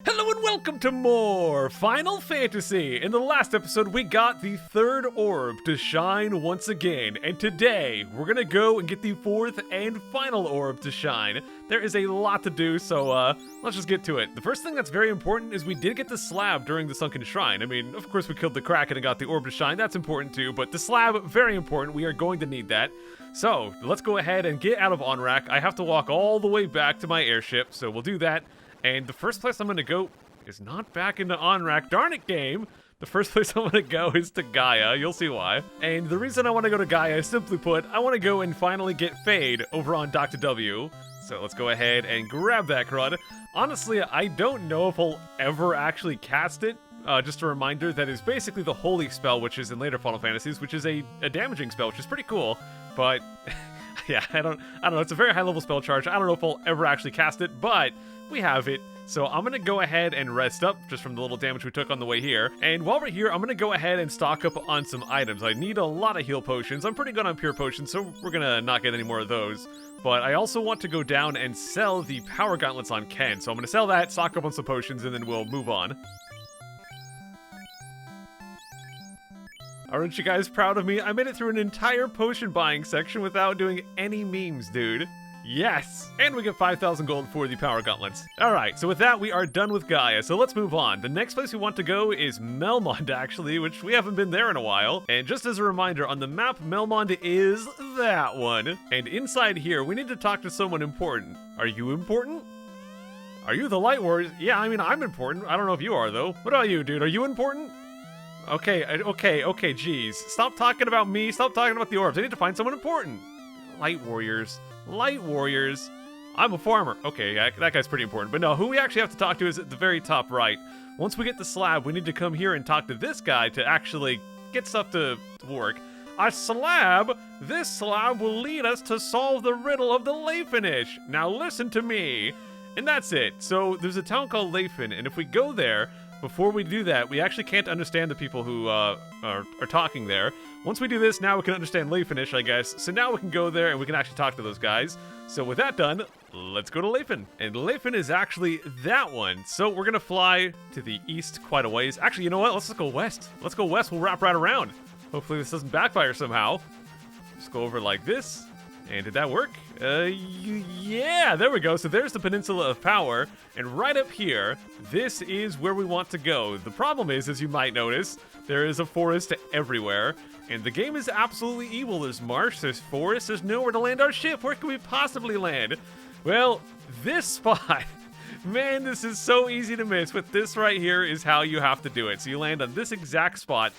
Hello and welcome to more Final Fantasy! In the last episode, we got the third orb to shine once again, and today, we're gonna go and get the fourth and final orb to shine. There is a lot to do, so let's just get to it. The first thing that's very important is we did get the slab during the Sunken Shrine. I mean, of course we killed the Kraken and got the orb to shine, that's important too, but the slab, very important, we are going to need that. So, let's go ahead and get out of Onrak. I have to walk all the way back to my airship, so we'll do that. And the first place I'm going to go is not back into Onrak. Darn it, game! The first place I'm going to go is to Gaia. You'll see why. And the reason I want to go to Gaia is, simply put, I want to go and finally get Fade over on Dr. W. So let's go ahead and grab that crud. Honestly, I don't know if I'll ever actually cast it. Just a reminder, that is basically the Holy Spell, which is in later Final Fantasies, which is a damaging spell, which is pretty cool. But, yeah, I don't know. It's a very high-level spell charge. I don't know if I'll ever actually cast it, but we have it. So I'm going to go ahead and rest up just from the little damage we took on the way here. And while we're here, I'm going to go ahead and stock up on some items. I need a lot of heal potions. I'm pretty good on pure potions, so we're going to not get any more of those. But I also want to go down and sell the power gauntlets on Ken. So I'm going to sell that, stock up on some potions, and then we'll move on. Aren't you guys proud of me? I made it through an entire potion buying section without doing any memes, dude. Yes! And we get 5,000 gold for the power gauntlets. Alright, so with that, we are done with Gaia, so let's move on. The next place we want to go is Melmond, actually, which we haven't been there in a while. And just as a reminder, on the map, Melmond is that one. And inside here, we need to talk to someone important. Are you important? Are you the Light Warriors? Yeah, I mean, I'm important. I don't know if you are, though. What about you, dude? Are you important? Okay, geez. Stop talking about me, stop talking about the orbs. I need to find someone important. Light Warriors. I'm a farmer. Okay, that guy's pretty important. But no, who we actually have to talk to is at the very top right. Once we get the slab, we need to come here and talk to this guy to actually get stuff to work. A slab? This slab will lead us to solve the riddle of the Leifinish. Now listen to me. And that's it. So there's a town called Leifin, and if we go there, before we do that, we actually can't understand the people who are talking there. Once we do this, now we can understand Leifinish, I guess. So now we can go there and we can actually talk to those guys. So with that done, let's go to Leifin. And Leifin is actually that one. So we're going to fly to the east quite a ways. Actually, you know what? Let's just go west. Let's go west. We'll wrap right around. Hopefully this doesn't backfire somehow. Just go over like this. And did that work? Yeah, there we go. So there's the Peninsula of Power, and right up here, this is where we want to go. The problem is, as you might notice, there is a forest everywhere, and the game is absolutely evil. There's marsh, there's forest, there's nowhere to land our ship. Where can we possibly land? Well, this spot. Man, this is so easy to miss, but this right here is how you have to do it. So you land on this exact spot,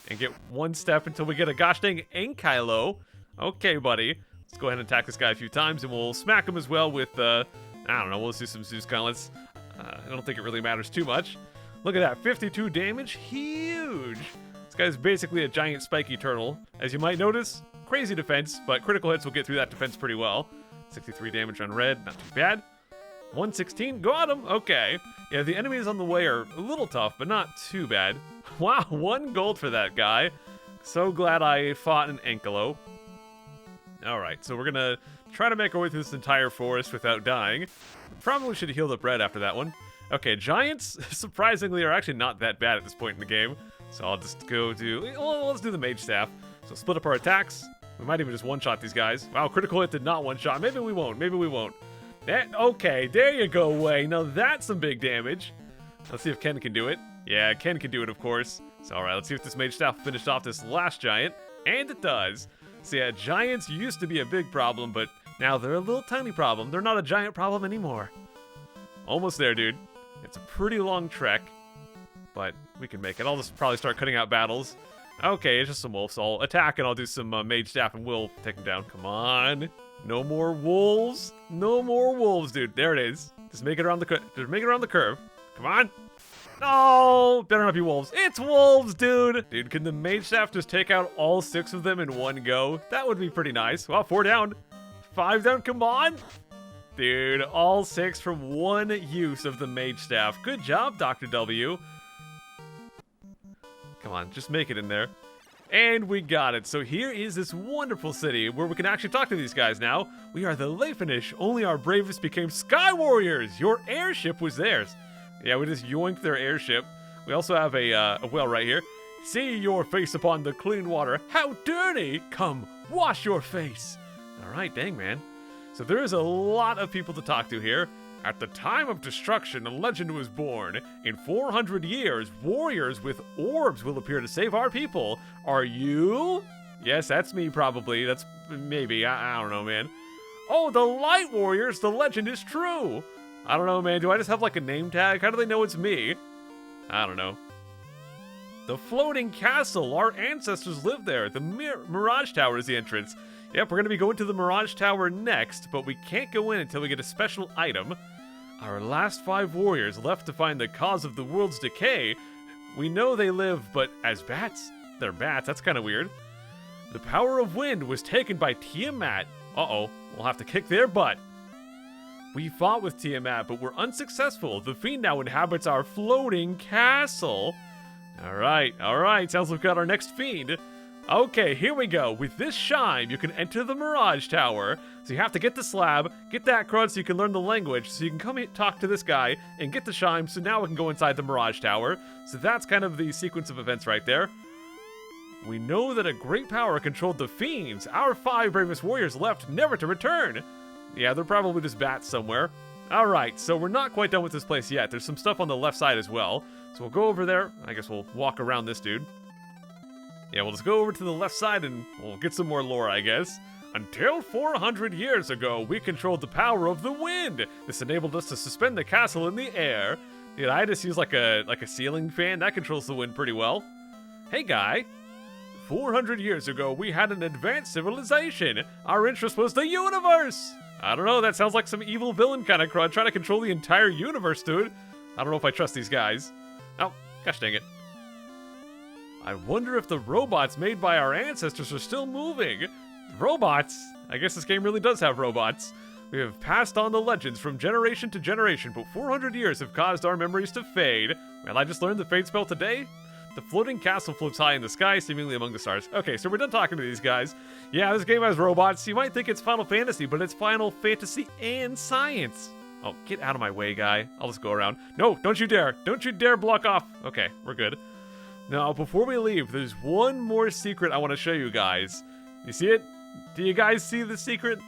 and get one step until we get a gosh dang Ankylo. Okay, buddy. Let's go ahead and attack this guy a few times, and we'll smack him as well with, I don't know, we'll just do some Zeus Gauntlets. I don't think it really matters too much. Look at that, 52 damage, huge! This guy's basically a giant spiky turtle. As you might notice, crazy defense, but critical hits will get through that defense pretty well. 63 damage on red, not too bad. 116, got him, okay. Yeah, the enemies on the way are a little tough, but not too bad. Wow, 1 gold for that guy. So glad I fought an Ankylo. Alright, so we're gonna try to make our way through this entire forest without dying. Probably should have healed up red after that one. Okay, giants, surprisingly, are actually not that bad at this point in the game. So I'll just go to, well, let's do the mage staff. So split up our attacks. We might even just one-shot these guys. Wow, critical hit did not one-shot. Maybe we won't, Okay, there you go, Way. Now that's some big damage. Let's see if Ken can do it. Yeah, Ken can do it, of course. So alright, let's see if this mage staff finished off this last giant. And it does. So yeah, giants used to be a big problem, but now they're a little tiny problem. They're not a giant problem anymore. Almost there, dude. It's a pretty long trek, but we can make it. I'll just probably start cutting out battles. Okay, it's just some wolves. I'll attack and I'll do some mage staff and we'll take them down. Come on. No more wolves. No more wolves, dude. There it is. Just make it around the curve. Come on. No, better not be wolves. It's wolves, dude. Dude, can the mage staff just take out all 6 of them in one go? That would be pretty nice. Wow, 4 down. 5 down, come on. Dude, all 6 from one use of the mage staff. Good job, Dr. W. Come on, just make it in there. And we got it. So here is this wonderful city where we can actually talk to these guys now. We are the Leifinish. Only our bravest became Sky Warriors. Your airship was theirs. Yeah, we just yoinked their airship. We also have a well right here. See your face upon the clean water. How dirty! Come, wash your face. All right, dang, man. So there is a lot of people to talk to here. At the time of destruction, a legend was born. In 400 years, warriors with orbs will appear to save our people. Are you? Yes, that's me probably. That's maybe. I don't know, man. Oh, the light warriors. The legend is true. I don't know, man. Do I just have like a name tag? How do they know it's me? I don't know. The floating castle. Our ancestors lived there. The Mirage Tower is the entrance. Yep, we're going to be going to the Mirage Tower next, but we can't go in until we get a special item. Our last 5 warriors left to find the cause of the world's decay. We know they live, but as bats? They're bats, that's kind of weird. The power of wind was taken by Tiamat. Uh-oh, we'll have to kick their butt. We fought with Tiamat, but were unsuccessful. The fiend now inhabits our floating castle. Alright, sounds like we've got our next fiend. Okay, here we go. With this shime, you can enter the Mirage Tower. So you have to get the slab, get that crud so you can learn the language, so you can come talk to this guy and get the shime, so now we can go inside the Mirage Tower. So that's kind of the sequence of events right there. We know that a great power controlled the fiends. Our 5 bravest warriors left, never to return. Yeah, they're probably just bats somewhere. Alright, so we're not quite done with this place yet. There's some stuff on the left side as well. So we'll go over there. I guess we'll walk around this dude. Yeah, we'll just go over to the left side and we'll get some more lore, I guess. Until 400 years ago, we controlled the power of the wind. This enabled us to suspend the castle in the air. Dude, I just use like a ceiling fan. That controls the wind pretty well. Hey, guy. 400 years ago, we had an advanced civilization. Our interest was the universe. I don't know, that sounds like some evil villain kind of crud trying to control the entire universe, dude. I don't know if I trust these guys. Oh, gosh dang it. I wonder if the robots made by our ancestors are still moving. Robots? I guess this game really does have robots. We have passed on the legends from generation to generation, but 400 years have caused our memories to fade. Well, I just learned the fade spell today. The floating castle floats high in the sky, seemingly among the stars. Okay, so we're done talking to these guys. Yeah, this game has robots. You might think it's Final Fantasy, but it's Final Fantasy and science. Oh, get out of my way, guy. I'll just go around. No, don't you dare. Don't you dare block off. Okay, we're good. Now, before we leave, there's one more secret I want to show you guys. You see it? Do you guys see the secret?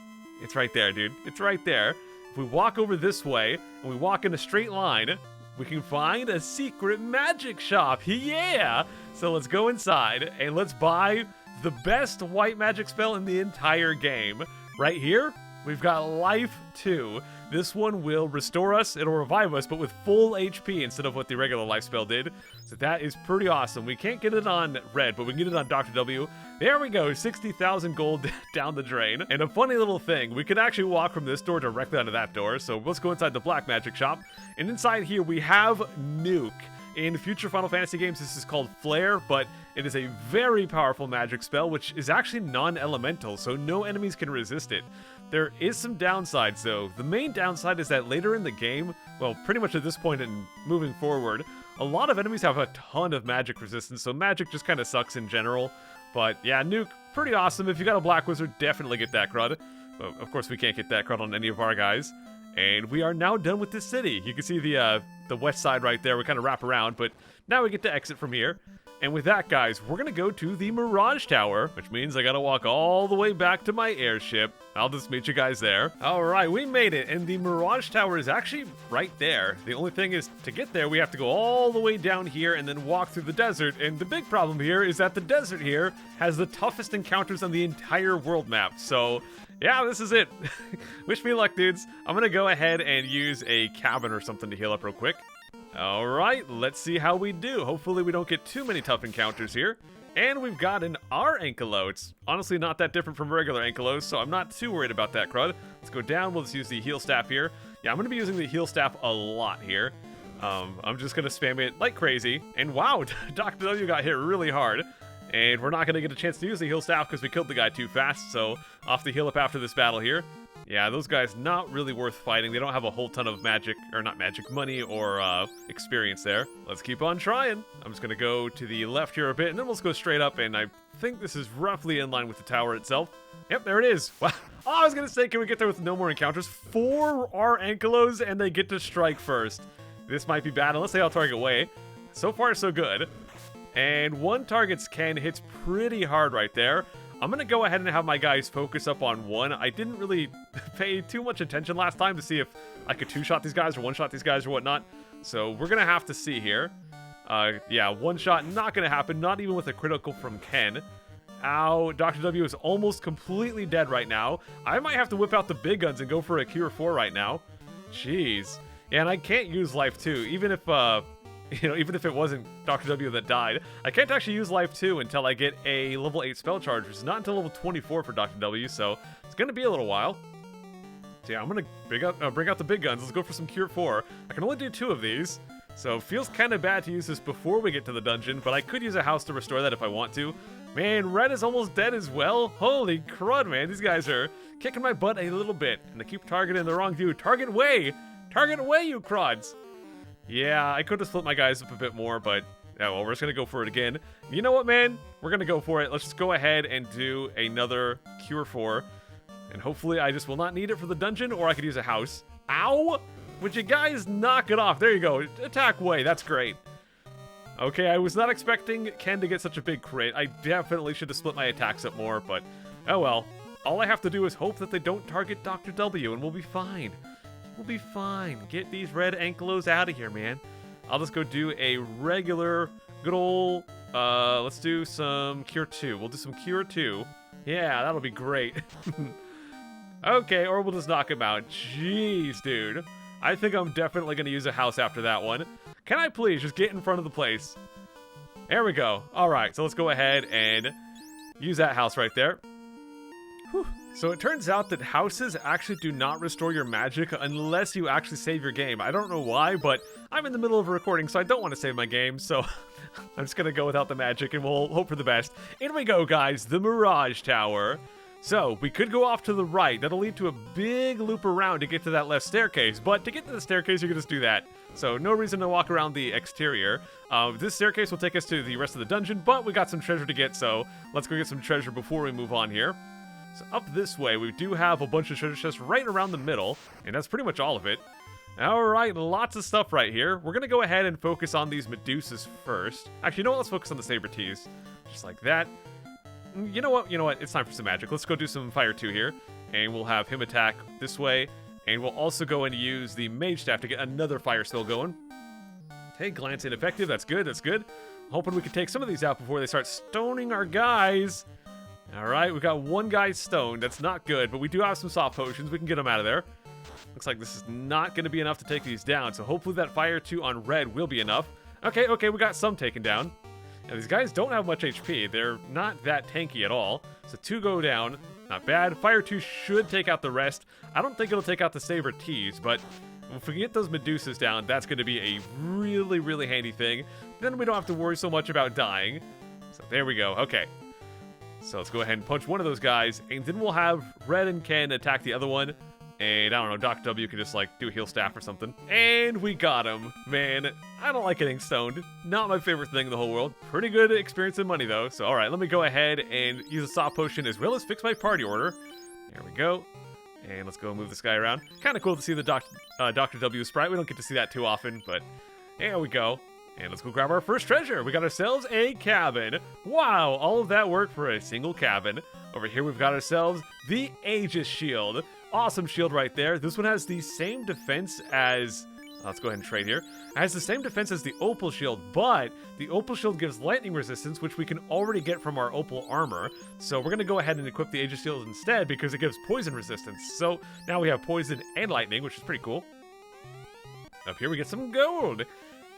It's right there, dude. It's right there. If we walk over this way, and we walk in a straight line, we can find a secret magic shop. Yeah! So let's go inside, and let's buy the best white magic spell in the entire game. Right here, we've got Life 2. This one will restore us, it'll revive us, but with full HP instead of what the regular life spell did. So that is pretty awesome. We can't get it on red, but we can get it on Dr. W. There we go, 60,000 gold down the drain. And a funny little thing, we could actually walk from this door directly onto that door. So let's go inside the black magic shop. And inside here we have Nuke. In future Final Fantasy games, this is called Flare, but it is a very powerful magic spell, which is actually non-elemental, so no enemies can resist it. There is some downsides, though. The main downside is that later in the game, well, pretty much at this point and moving forward, a lot of enemies have a ton of magic resistance, so magic just kind of sucks in general. But yeah, Nuke, pretty awesome. If you got a Black Wizard, definitely get that crud. But of course, we can't get that crud on any of our guys. And we are now done with this city. You can see the west side right there. We kind of wrap around, but now we get to exit from here. And with that, guys, we're going to go to the Mirage Tower, which means I got to walk all the way back to my airship. I'll just meet you guys there. All right, we made it, and the Mirage Tower is actually right there. The only thing is, to get there, we have to go all the way down here and then walk through the desert. And the big problem here is that the desert here has the toughest encounters on the entire world map. So yeah, this is it. Wish me luck, dudes. I'm going to go ahead and use a cabin or something to heal up real quick. All right, let's see how we do. Hopefully we don't get too many tough encounters here. And we've got an R Ankylo. It's honestly not that different from regular Ankylos, so I'm not too worried about that crud. Let's go down. We'll just use the heal staff here. Yeah, I'm going to be using the heal staff a lot here. I'm just going to spam it like crazy. And wow, Dr. W got hit really hard. And we're not going to get a chance to use the heal staff because we killed the guy too fast, so I'll have to heal up after this battle here. Yeah, those guys not really worth fighting. They don't have a whole ton of magic, or not magic, money or experience there. Let's keep on trying. I'm just going to go to the left here a bit, and then we'll just go straight up, and I think this is roughly in line with the tower itself. Yep, there it is. Wow. Oh, I was going to say, can we get there with no more encounters? 4 R Ankylos, and they get to strike first. This might be bad unless they all target way. So far, so good. And one target's Ken hits pretty hard right there. I'm going to go ahead and have my guys focus up on one. I didn't really pay too much attention last time to see if I could two-shot these guys or one-shot these guys or whatnot. So we're going to have to see here. Yeah, one shot not going to happen, not even with a critical from Ken. Ow, Dr. W is almost completely dead right now. I might have to whip out the big guns and go for a Cure 4 right now. Jeez. Yeah, and I can't use Life 2, even if, even if it wasn't Dr. W that died. I can't actually use Life 2 until I get a level 8 spell charge, which is not until level 24 for Dr. W, so it's going to be a little while. So yeah, I'm going to bring out the big guns. Let's go for some Cure 4. I can only do 2 of these, so it feels kind of bad to use this before we get to the dungeon, but I could use a house to restore that if I want to. Man, Red is almost dead as well. Holy crud, man. These guys are kicking my butt a little bit, and they keep targeting the wrong dude. Target away! Target away, you cruds! Yeah, I could have split my guys up a bit more, but yeah, well, we're just going to go for it again. You know what, man? We're going to go for it. Let's just go ahead and do another Cure 4. And hopefully I just will not need it for the dungeon, or I could use a house. Ow! Would you guys knock it off? There you go. Attack way. That's great. Okay, I was not expecting Ken to get such a big crit. I definitely should have split my attacks up more, but oh well. All I have to do is hope that they don't target Dr. W, and we'll be fine. We'll be fine. Get these red ankylos out of here, man. I'll just go do a regular, good old, let's do some Cure 2. We'll do some Cure 2. Yeah, that'll be great. Okay, or we'll just knock him out. Jeez, dude. I think I'm definitely going to use a house after that one. Can I please just get in front of the place? There we go. All right, so let's go ahead and use that house right there. Whew. So it turns out that houses actually do not restore your magic unless you actually save your game. I don't know why, but I'm in the middle of a recording, so I don't want to save my game, so I'm just going to go without the magic, and we'll hope for the best. In we go, guys, the Mirage Tower. So, we could go off to the right. That'll lead to a big loop around to get to that left staircase, but to get to the staircase, you can just do that. So, no reason to walk around the exterior. This staircase will take us to the rest of the dungeon, but we got some treasure to get, so let's go get some treasure before we move on here. So, up this way, we do have a bunch of treasure chests right around the middle, and that's pretty much all of it. Alright, lots of stuff right here. We're going to go ahead and focus on these Medusas first. Actually, you know what? Let's focus on the Saber Tees. Just like that. You know what? It's time for some magic. Let's go do some Fire 2 here, and we'll have him attack this way, and we'll also go and use the Mage Staff to get another fire spell going. Okay, glance ineffective. That's good. That's good. Hoping we can take some of these out before they start stoning our guys. All right, we got one guy stoned. That's not good, but we do have some soft potions. We can get them out of there. Looks like this is not going to be enough to take these down, so hopefully that Fire 2 on Red will be enough. Okay, we got some taken down. Now, these guys don't have much HP. They're not that tanky at all. So 2 go down. Not bad. Fire 2 should take out the rest. I don't think it'll take out the Saber Tees, but if we can get those Medusas down, that's going to be a really, really handy thing. Then we don't have to worry so much about dying. So there we go. Okay. So let's go ahead and punch one of those guys, and then we'll have Red and Ken attack the other one. And I don't know, Dr. W can just like do a heal staff or something. And we got him. Man, I don't like getting stoned. Not my favorite thing in the whole world. Pretty good experience and money though. So alright, let me go ahead and use a soft potion as well as fix my party order. There we go. And let's go move this guy around. Kind of cool to see the Dr. W sprite. We don't get to see that too often, but there we go. And let's go grab our first treasure. We got ourselves a cabin. Wow, all of that work for a single cabin. Over here we've got ourselves the Aegis Shield. Awesome shield right there. This one has the same defense as... Let's go ahead and trade here. It has the same defense as the Opal Shield, but the Opal Shield gives lightning resistance, which we can already get from our Opal armor. So we're going to go ahead and equip the Aegis Shield instead because it gives poison resistance. So now we have poison and lightning, which is pretty cool. Up here we get some gold.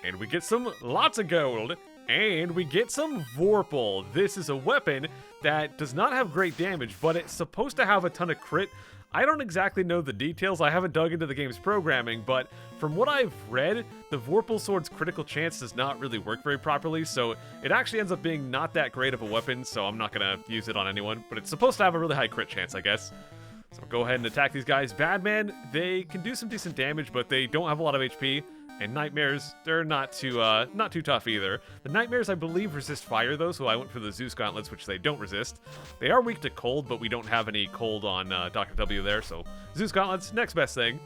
And we get some lots of gold. And we get some Vorpal. This is a weapon that does not have great damage, but it's supposed to have a ton of crit. I don't exactly know the details. I haven't dug into the game's programming, but from what I've read, the Vorpal Sword's critical chance does not really work very properly, so it actually ends up being not that great of a weapon, so I'm not going to use it on anyone, but it's supposed to have a really high crit chance, I guess. So go ahead and attack these guys. Badman, they can do some decent damage, but they don't have a lot of HP. And Nightmares, they're not too tough either. The Nightmares, I believe, resist fire, though, so I went for the Zeus Gauntlets, which they don't resist. They are weak to cold, but we don't have any cold on Dr. W there, so Zeus Gauntlets, next best thing.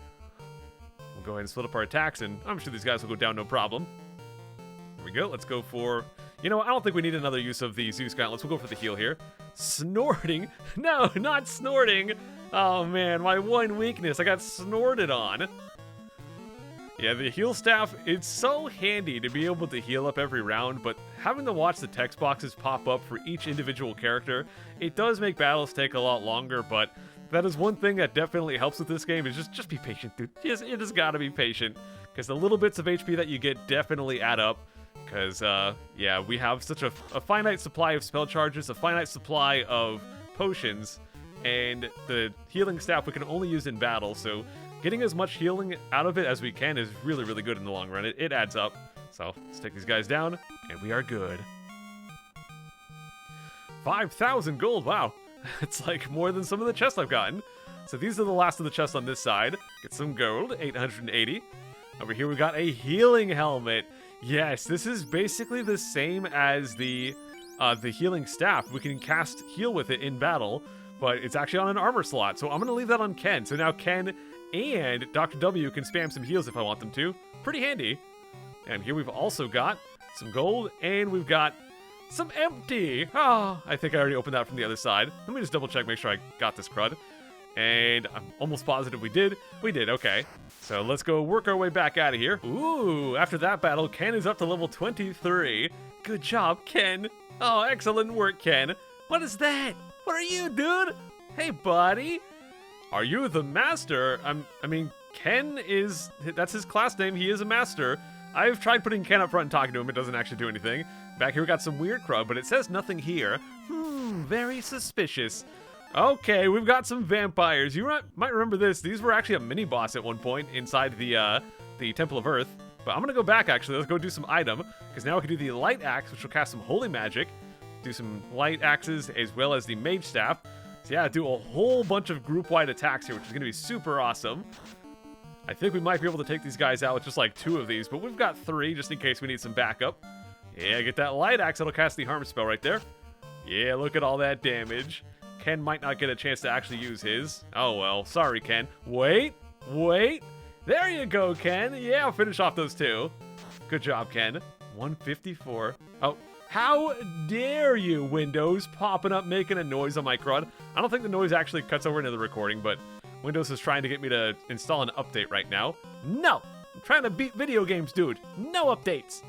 We'll go ahead and split up our attacks, and I'm sure these guys will go down no problem. Here we go. Let's go for... You know, I don't think we need another use of the Zeus Gauntlets. We'll go for the heal here. Snorting? No, not snorting. Oh, man, my one weakness. I got snorted on. Yeah, the heal staff, it's so handy to be able to heal up every round, but having to watch the text boxes pop up for each individual character, it does make battles take a lot longer, but that is one thing that definitely helps with this game, is just be patient, dude. You just gotta be patient, because the little bits of HP that you get definitely add up, because, yeah, we have such a finite supply of spell charges, a finite supply of potions, and the healing staff we can only use in battle, so getting as much healing out of it as we can is really, really good in the long run. It adds up. So let's take these guys down, and we are good. 5,000 gold, wow. It's like more than some of the chests I've gotten. So these are the last of the chests on this side. Get some gold, 880. Over here we got a healing helmet. Yes, this is basically the same as the healing staff. We can cast heal with it in battle, but it's actually on an armor slot. So I'm going to leave that on Ken. So now Ken and Dr. W can spam some heals if I want them to. Pretty handy. And here we've also got some gold, and we've got some empty. Oh, I think I already opened that from the other side. Let me just double check, make sure I got this crud. And I'm almost positive we did. We did, okay. So let's go work our way back out of here. Ooh, after that battle, Ken is up to level 23. Good job, Ken. Oh, excellent work, Ken. What is that? What are you, dude? Hey, buddy. Are you the master? I mean, Ken is... That's his class name. He is a master. I've tried putting Ken up front and talking to him. It doesn't actually do anything. Back here we got some weird crud, but it says nothing here. Very suspicious. Okay, we've got some vampires. You might remember this. These were actually a mini-boss at one point inside the Temple of Earth. But I'm going to go back, actually. Let's go do some item, because now we can do the Light Axe, which will cast some Holy Magic. Do some Light Axes, as well as the Mage Staff. So yeah, do a whole bunch of group-wide attacks here, which is going to be super awesome. I think we might be able to take these guys out with just like 2 of these, but we've got 3 just in case we need some backup. Yeah, get that Light Axe. That'll cast the Harm spell right there. Yeah, look at all that damage. Ken might not get a chance to actually use his. Oh, well. Sorry, Ken. Wait. There you go, Ken. Yeah, I'll finish off those 2. Good job, Ken. 154. Oh. How dare you, Windows, popping up making a noise on my crud. I don't think the noise actually cuts over into the recording, but Windows is trying to get me to install an update right now. No! I'm trying to beat video games, dude. No updates!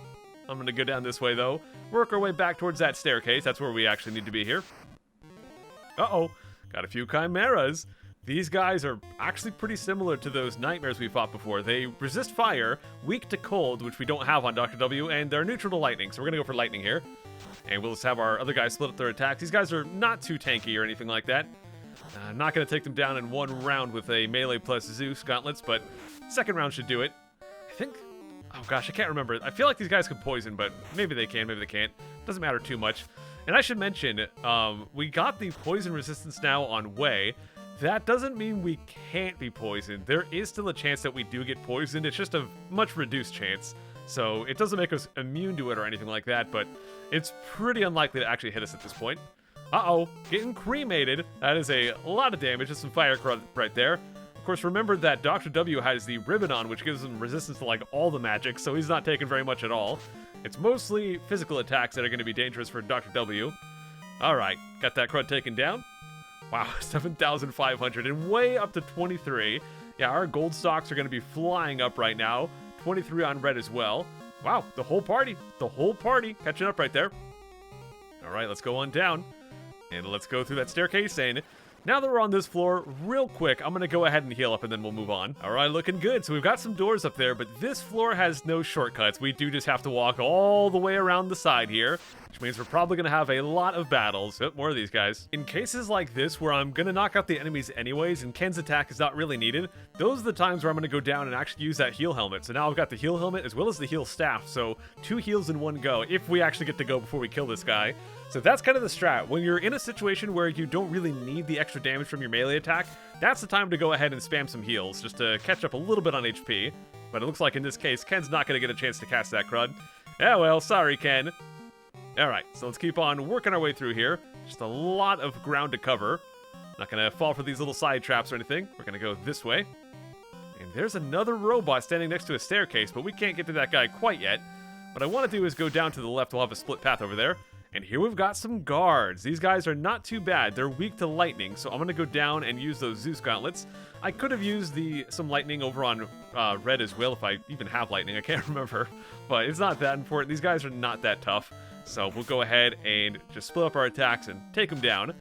I'm gonna go down this way, though. Work our way back towards that staircase. That's where we actually need to be here. Uh-oh. Got a few Chimeras. These guys are actually pretty similar to those nightmares we fought before. They resist fire, weak to cold, which we don't have on Dr. W, and they're neutral to lightning, so we're going to go for lightning here. And we'll just have our other guys split up their attacks. These guys are not too tanky or anything like that. I'm not going to take them down in one round with a melee plus Zeus Gauntlets, but second round should do it. I think... Oh gosh, I can't remember. I feel like these guys could poison, but maybe they can, maybe they can't. Doesn't matter too much. And I should mention, we got the poison resistance now on Way. That doesn't mean we can't be poisoned. There is still a chance that we do get poisoned. It's just a much reduced chance. So it doesn't make us immune to it or anything like that, but it's pretty unlikely to actually hit us at this point. Uh-oh, getting cremated. That is a lot of damage. Just some fire crud right there. Of course, remember that Dr. W has the ribbon on, which gives him resistance to like all the magic, so he's not taking very much at all. It's mostly physical attacks that are going to be dangerous for Dr. W. Alright, got that crud taken down. Wow, 7,500 and way up to 23. Yeah, our gold stocks are going to be flying up right now. 23 on red as well. Wow, the whole party catching up right there. All right, let's go on down. And let's go through that staircase. And now that we're on this floor, real quick, I'm going to go ahead and heal up and then we'll move on. All right, looking good. So we've got some doors up there, but this floor has no shortcuts. We do just have to walk all the way around the side here, which means we're probably going to have a lot of battles. Oh, more of these guys. In cases like this where I'm going to knock out the enemies anyways and Ken's attack is not really needed, those are the times where I'm going to go down and actually use that heal helmet. So now I've got the heal helmet as well as the heal staff. So 2 heals in one go if we actually get to go before we kill this guy. So that's kind of the strat. When you're in a situation where you don't really need the extra damage from your melee attack, that's the time to go ahead and spam some heals just to catch up a little bit on HP. But it looks like in this case, Ken's not going to get a chance to cast that crud. Yeah, well, sorry, Ken. Alright, so let's keep on working our way through here. Just a lot of ground to cover. Not going to fall for these little side traps or anything. We're going to go this way. And And there's another robot standing next to a staircase, but we can't get to that guy quite yet. What I want to do is go down to the left. We'll have a split path over there. And here we've got some guards. These guys are not too bad. They're weak to lightning, so I'm going to go down and use those Zeus Gauntlets. I could have used some lightning over on red as well, if I even have lightning. I can't remember, but it's not that important. These guys are not that tough, so we'll go ahead and just split up our attacks and take them down.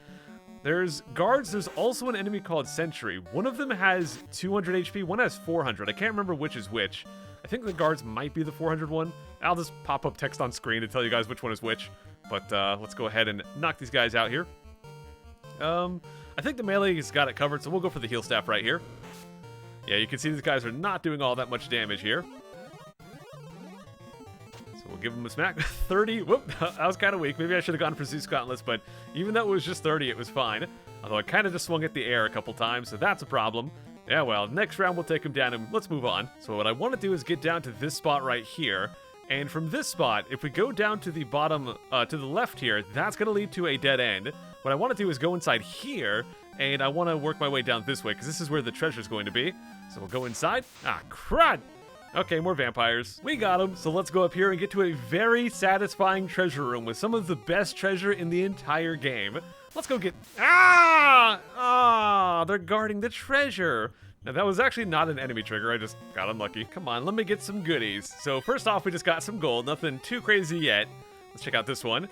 There's guards. There's also an enemy called Sentry. One of them has 200 HP. One has 400. I can't remember which is which. I think the guards might be the 400 one. I'll just pop up text on screen to tell you guys which one is which. But let's go ahead and knock these guys out here. I think the melee has got it covered, so we'll go for the heal staff right here. Yeah, you can see these guys are not doing all that much damage here. So we'll give them a smack. 30. Whoop, that was kind of weak. Maybe I should have gone for Zeus Gauntlets, but even though it was just 30, it was fine. Although I kind of just swung at the air a couple times, so that's a problem. Yeah, well, next round we'll take him down and let's move on. So what I want to do is get down to this spot right here. And from this spot, if we go down to the bottom, to the left here, that's going to lead to a dead end. What I want to do is go inside here, and I want to work my way down this way, because this is where the treasure's going to be. So we'll go inside. Ah, crud! Okay, more vampires. We got them, so let's go up here and get to a very satisfying treasure room with some of the best treasure in the entire game. Let's go get... Ah! They're guarding the treasure. Now, that was actually not an enemy trigger. I just got unlucky. Come on, let me get some goodies. So first off, we just got some gold. Nothing too crazy yet. Let's check out this one.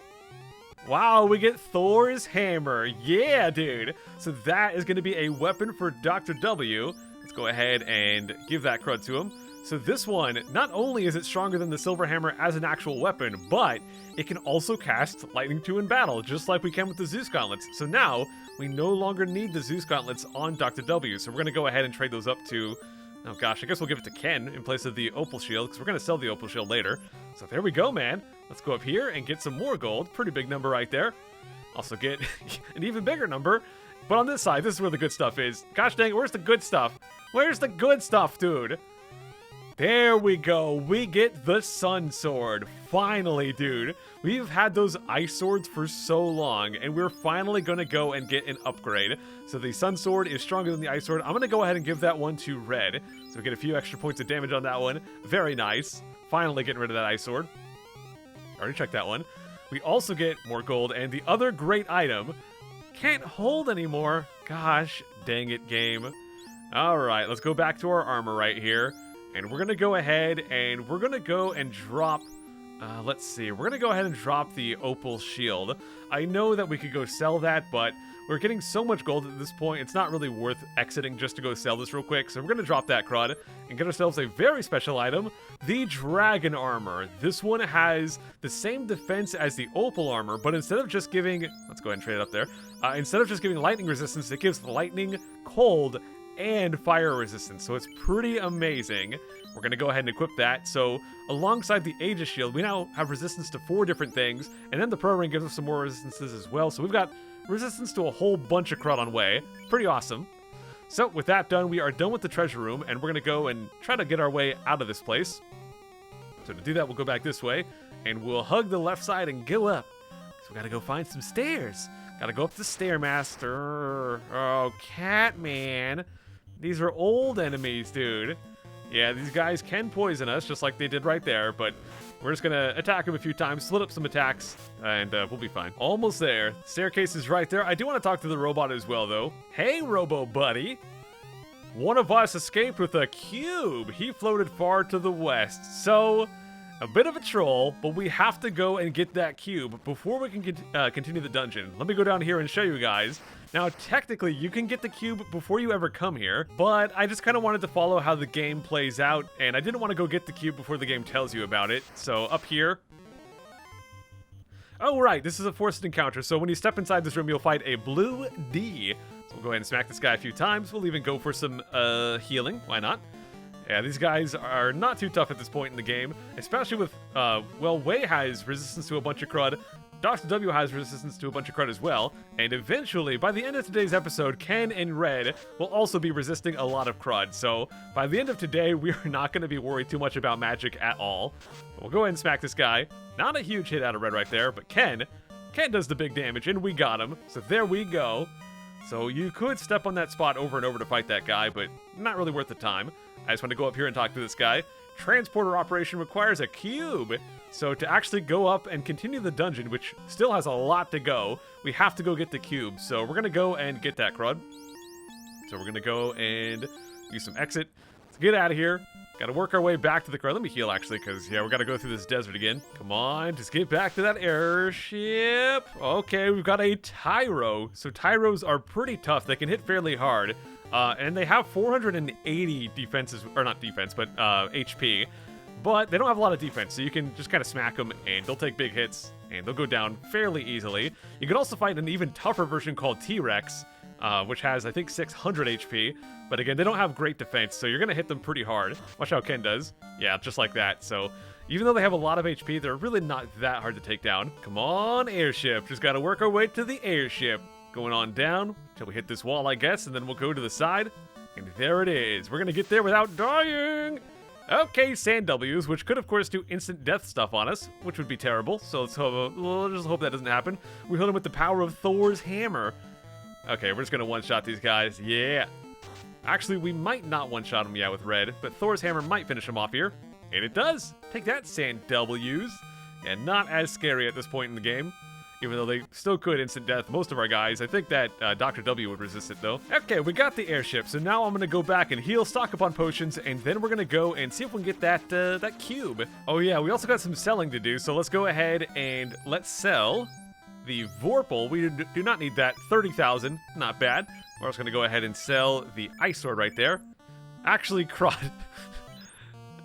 Wow, we get Thor's hammer. Yeah, dude. So that is going to be a weapon for Dr. W. Let's go ahead and give that crud to him. So this one, not only is it stronger than the silver hammer as an actual weapon, but it can also cast Lightning 2 in battle, just like we can with the Zeus Gauntlets. So now, we no longer need the Zeus Gauntlets on Dr. W, so we're going to go ahead and trade those up to... Oh gosh, I guess we'll give it to Ken in place of the Opal Shield, because we're going to sell the Opal Shield later. So there we go, man. Let's go up here and get some more gold. Pretty big number right there. Also get an even bigger number. But on this side, this is where the good stuff is. Gosh dang it, where's the good stuff? Where's the good stuff, dude? There we go. We get the Sun Sword. Finally, dude. We've had those ice swords for so long, and we're finally going to go and get an upgrade. So the Sun Sword is stronger than the Ice Sword. I'm going to go ahead and give that one to red. So we get a few extra points of damage on that one. Very nice. Finally getting rid of that Ice Sword. Already checked that one. We also get more gold, and the other great item can't hold anymore. Gosh, dang it, game. All right, let's go back to our armor right here. And we're going to go ahead and we're going to go and drop, let's see, we're going to go ahead and drop the Opal Shield. I know that we could go sell that, but we're getting so much gold at this point, it's not really worth exiting just to go sell this real quick. So we're going to drop that crud and get ourselves a very special item, the Dragon Armor. This one has the same defense as the Opal Armor, but instead of just giving, let's go ahead and trade it up there. Instead of just giving lightning resistance, it gives lightning, cold, and fire resistance, so it's pretty amazing. We're going to go ahead and equip that. So alongside the Aegis Shield, we now have resistance to 4 different things, and then the Pro Ring gives us some more resistances as well. So we've got resistance to a whole bunch of crud on way. Pretty awesome. So with that done, we are done with the treasure room, and we're going to go and try to get our way out of this place. So to do that, we'll go back this way, and we'll hug the left side and go up. So we got to go find some stairs. Got to go up the Stairmaster. Oh, Catman. These are old enemies, dude. Yeah, these guys can poison us, just like they did right there, but we're just gonna attack them a few times, split up some attacks, and we'll be fine. Almost there. The staircase is right there. I do want to talk to the robot as well, though. Hey, Robo Buddy. One of us escaped with a cube. He floated far to the west, so a bit of a troll, but we have to go and get that cube before we can continue the dungeon. Let me go down here and show you guys. Now, technically, you can get the cube before you ever come here, but I just kind of wanted to follow how the game plays out, and I didn't want to go get the cube before the game tells you about it. So, up here. Oh, right, this is a forced encounter, so when you step inside this room, you'll fight a blue D. So we'll go ahead and smack this guy a few times. We'll even go for some healing. Why not? Yeah, these guys are not too tough at this point in the game, especially with, well, Wei has resistance to a bunch of crud. Dr. W has resistance to a bunch of crud as well, and eventually, by the end of today's episode, Ken and Red will also be resisting a lot of crud, so by the end of today, we are not going to be worried too much about magic at all. We'll go ahead and smack this guy. Not a huge hit out of Red right there, but Ken does the big damage, and we got him, so there we go. So you could step on that spot over and over to fight that guy, but not really worth the time. I just want to go up here and talk to this guy. Transporter operation requires a cube. So to actually go up and continue the dungeon, which still has a lot to go, we have to go get the cube. So we're going to go and get that, crud. So we're going to go and use some exit. Let's get out of here. Got to work our way back to the crud. Let me heal, actually, because, yeah, we got to go through this desert again. Come on, just get back to that airship. Okay, we've got a Tyro. So Tyros are pretty tough. They can hit fairly hard. And they have 480 defenses, or not defense, but HP. But they don't have a lot of defense, so you can just kind of smack them, and they'll take big hits, and they'll go down fairly easily. You can also fight an even tougher version called T-Rex, which has, I think, 600 HP. But again, they don't have great defense, so you're going to hit them pretty hard. Watch how Ken does. Yeah, just like that. So even though they have a lot of HP, they're really not that hard to take down. Come on, airship. Just got to work our way to the airship. Going on down until we hit this wall, I guess, and then we'll go to the side. And there it is. We're going to get there without dying. Okay, Sand W's, which could, of course, do instant death stuff on us, which would be terrible. So we'll just hope that doesn't happen. We hit him with the power of Thor's hammer. Okay, we're just going to one-shot these guys. Yeah. Actually, we might not one-shot him yet with red, but Thor's hammer might finish him off here. And it does. Take that, Sand W's. And not as scary at this point in the game. Even though they still could instant death most of our guys. I think that Dr. W would resist it, though. Okay, we got the airship, so now I'm going to go back and heal, stock up on potions, and then we're going to go and see if we can get that cube. Oh, yeah, we also got some selling to do, so let's go ahead and let's sell the Vorpal. We do not need that. 30,000, not bad. We're also going to go ahead and sell the Ice Sword right there. Actually, crud.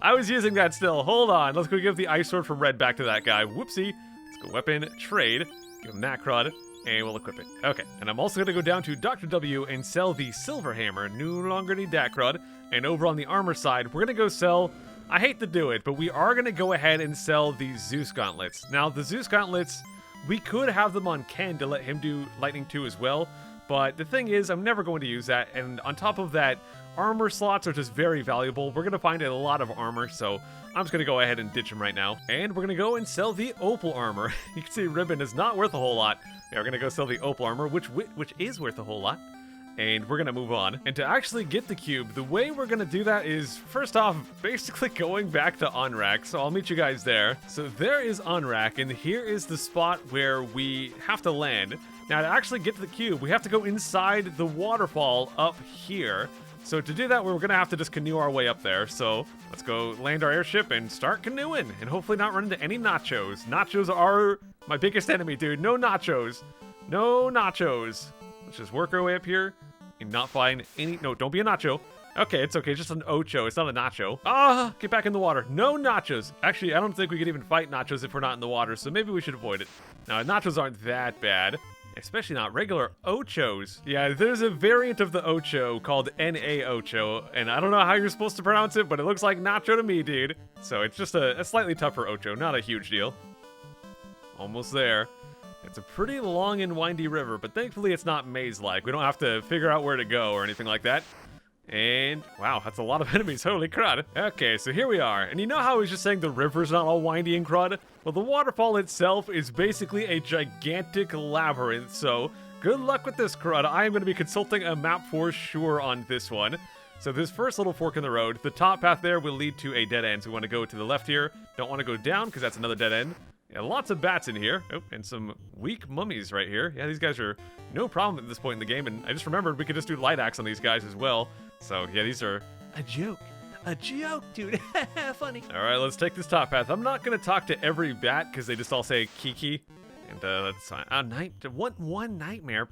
I was using that still. Hold on. Let's go give the Ice Sword from red back to that guy. Whoopsie. Let's go weapon, trade. Give him that crud, and we'll equip it. Okay, and I'm also going to go down to Dr. W and sell the Silver Hammer. No longer need that crud. And over on the armor side, we're going to go sell... I hate to do it, but we are going to go ahead and sell the Zeus Gauntlets. Now, the Zeus Gauntlets, we could have them on Ken to let him do Lightning 2 as well. But the thing is, I'm never going to use that. And on top of that, armor slots are just very valuable. We're going to find a lot of armor, so I'm just going to go ahead and ditch him right now. And we're going to go and sell the Opal armor. You can see Ribbon is not worth a whole lot. Yeah, we're going to go sell the Opal armor, which is worth a whole lot. And we're going to move on. And to actually get the cube, the way we're going to do that is, first off, basically going back to Onrak. So I'll meet you guys there. So there is Onrak, and here is the spot where we have to land. Now, to actually get to the cube, we have to go inside the waterfall up here. So to do that, we're going to have to just canoe our way up there. So let's go land our airship and start canoeing. And hopefully not run into any nachos. Nachos are my biggest enemy, dude. No nachos. No nachos. Let's just work our way up here and not find any... No, don't be a nacho. Okay, it's okay. It's just an ocho. It's not a nacho. Ah, get back in the water. No nachos. Actually, I don't think we could even fight nachos if we're not in the water, so maybe we should avoid it. Now, nachos aren't that bad. Especially not regular ochos. Yeah, there's a variant of the ocho called NA Ocho, and I don't know how you're supposed to pronounce it, but it looks like nacho to me, dude. So it's just a slightly tougher ocho, not a huge deal. Almost there. It's a pretty long and windy river, but thankfully it's not maze-like. We don't have to figure out where to go or anything like that. And, wow, that's a lot of enemies. Holy crud. Okay, so here we are. And you know how I was just saying the river's not all windy and crud? Well, the waterfall itself is basically a gigantic labyrinth, so good luck with this, crud. I am going to be consulting a map for sure on this one. So this first little fork in the road, the top path there will lead to a dead end. So we want to go to the left here. Don't want to go down because that's another dead end. Yeah, lots of bats in here. Oh, and some weak mummies right here. Yeah, these guys are no problem at this point in the game. And I just remembered we could just do light axe on these guys as well. So, yeah, these are a joke. A joke, dude. Funny. All right, let's take this top path. I'm not going to talk to every bat because they just all say Kiki. And that's fine. One nightmare.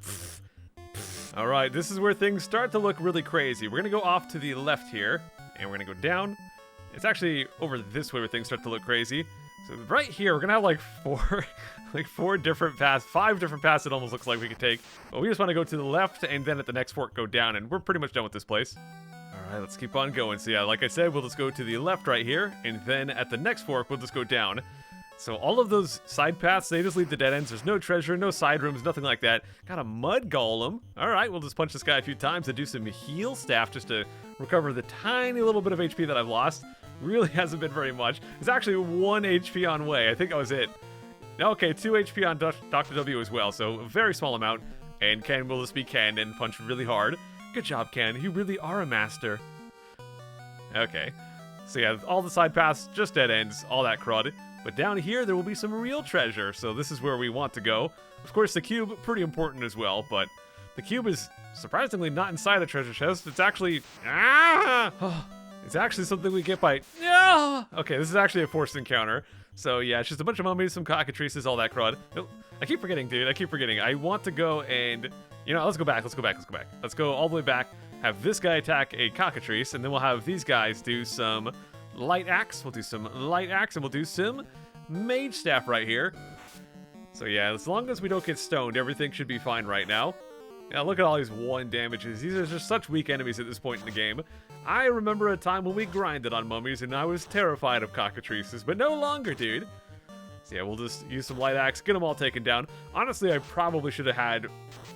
All right, this is where things start to look really crazy. We're going to go off to the left here. And we're going to go down. It's actually over this way where things start to look crazy. So right here, we're going to have like four different paths, 5 different paths it almost looks like we could take. But we just want to go to the left and then at the next fork go down, and we're pretty much done with this place. All right, let's keep on going. So yeah, like I said, we'll just go to the left right here, and then at the next fork, we'll just go down. So all of those side paths, they just lead to dead ends. There's no treasure, no side rooms, nothing like that. Got a mud golem. All right, we'll just punch this guy a few times and do some heal staff just to recover the tiny little bit of HP that I've lost. Really hasn't been very much. It's actually 1 HP on Way. I think that was it. Okay, 2 HP on Dr. W as well, so a very small amount. And Ken will just be Ken and punch really hard. Good job, Ken. You really are a master. Okay. So yeah, all the side paths, just dead ends, all that crud. But down here, there will be some real treasure, so this is where we want to go. Of course, the cube, pretty important as well, but the cube is surprisingly not inside the treasure chest. It's actually... It's actually something we get by... Okay, this is actually a forced encounter. So yeah, it's just a bunch of mummies, some cockatrices, all that crud. Oh, I keep forgetting, dude. I keep forgetting. I want to go and... You know, let's go back. Let's go all the way back. Have this guy attack a cockatrice, and then we'll have these guys do some light axe. We'll do some light axe, and we'll do some mage staff right here. So yeah, as long as we don't get stoned, everything should be fine right now. Yeah, look at all these 1 damages. These are just such weak enemies at this point in the game. I remember a time when we grinded on mummies, and I was terrified of cockatrices, but no longer, dude. So yeah, we'll just use some light axe, get them all taken down. Honestly, I probably should have had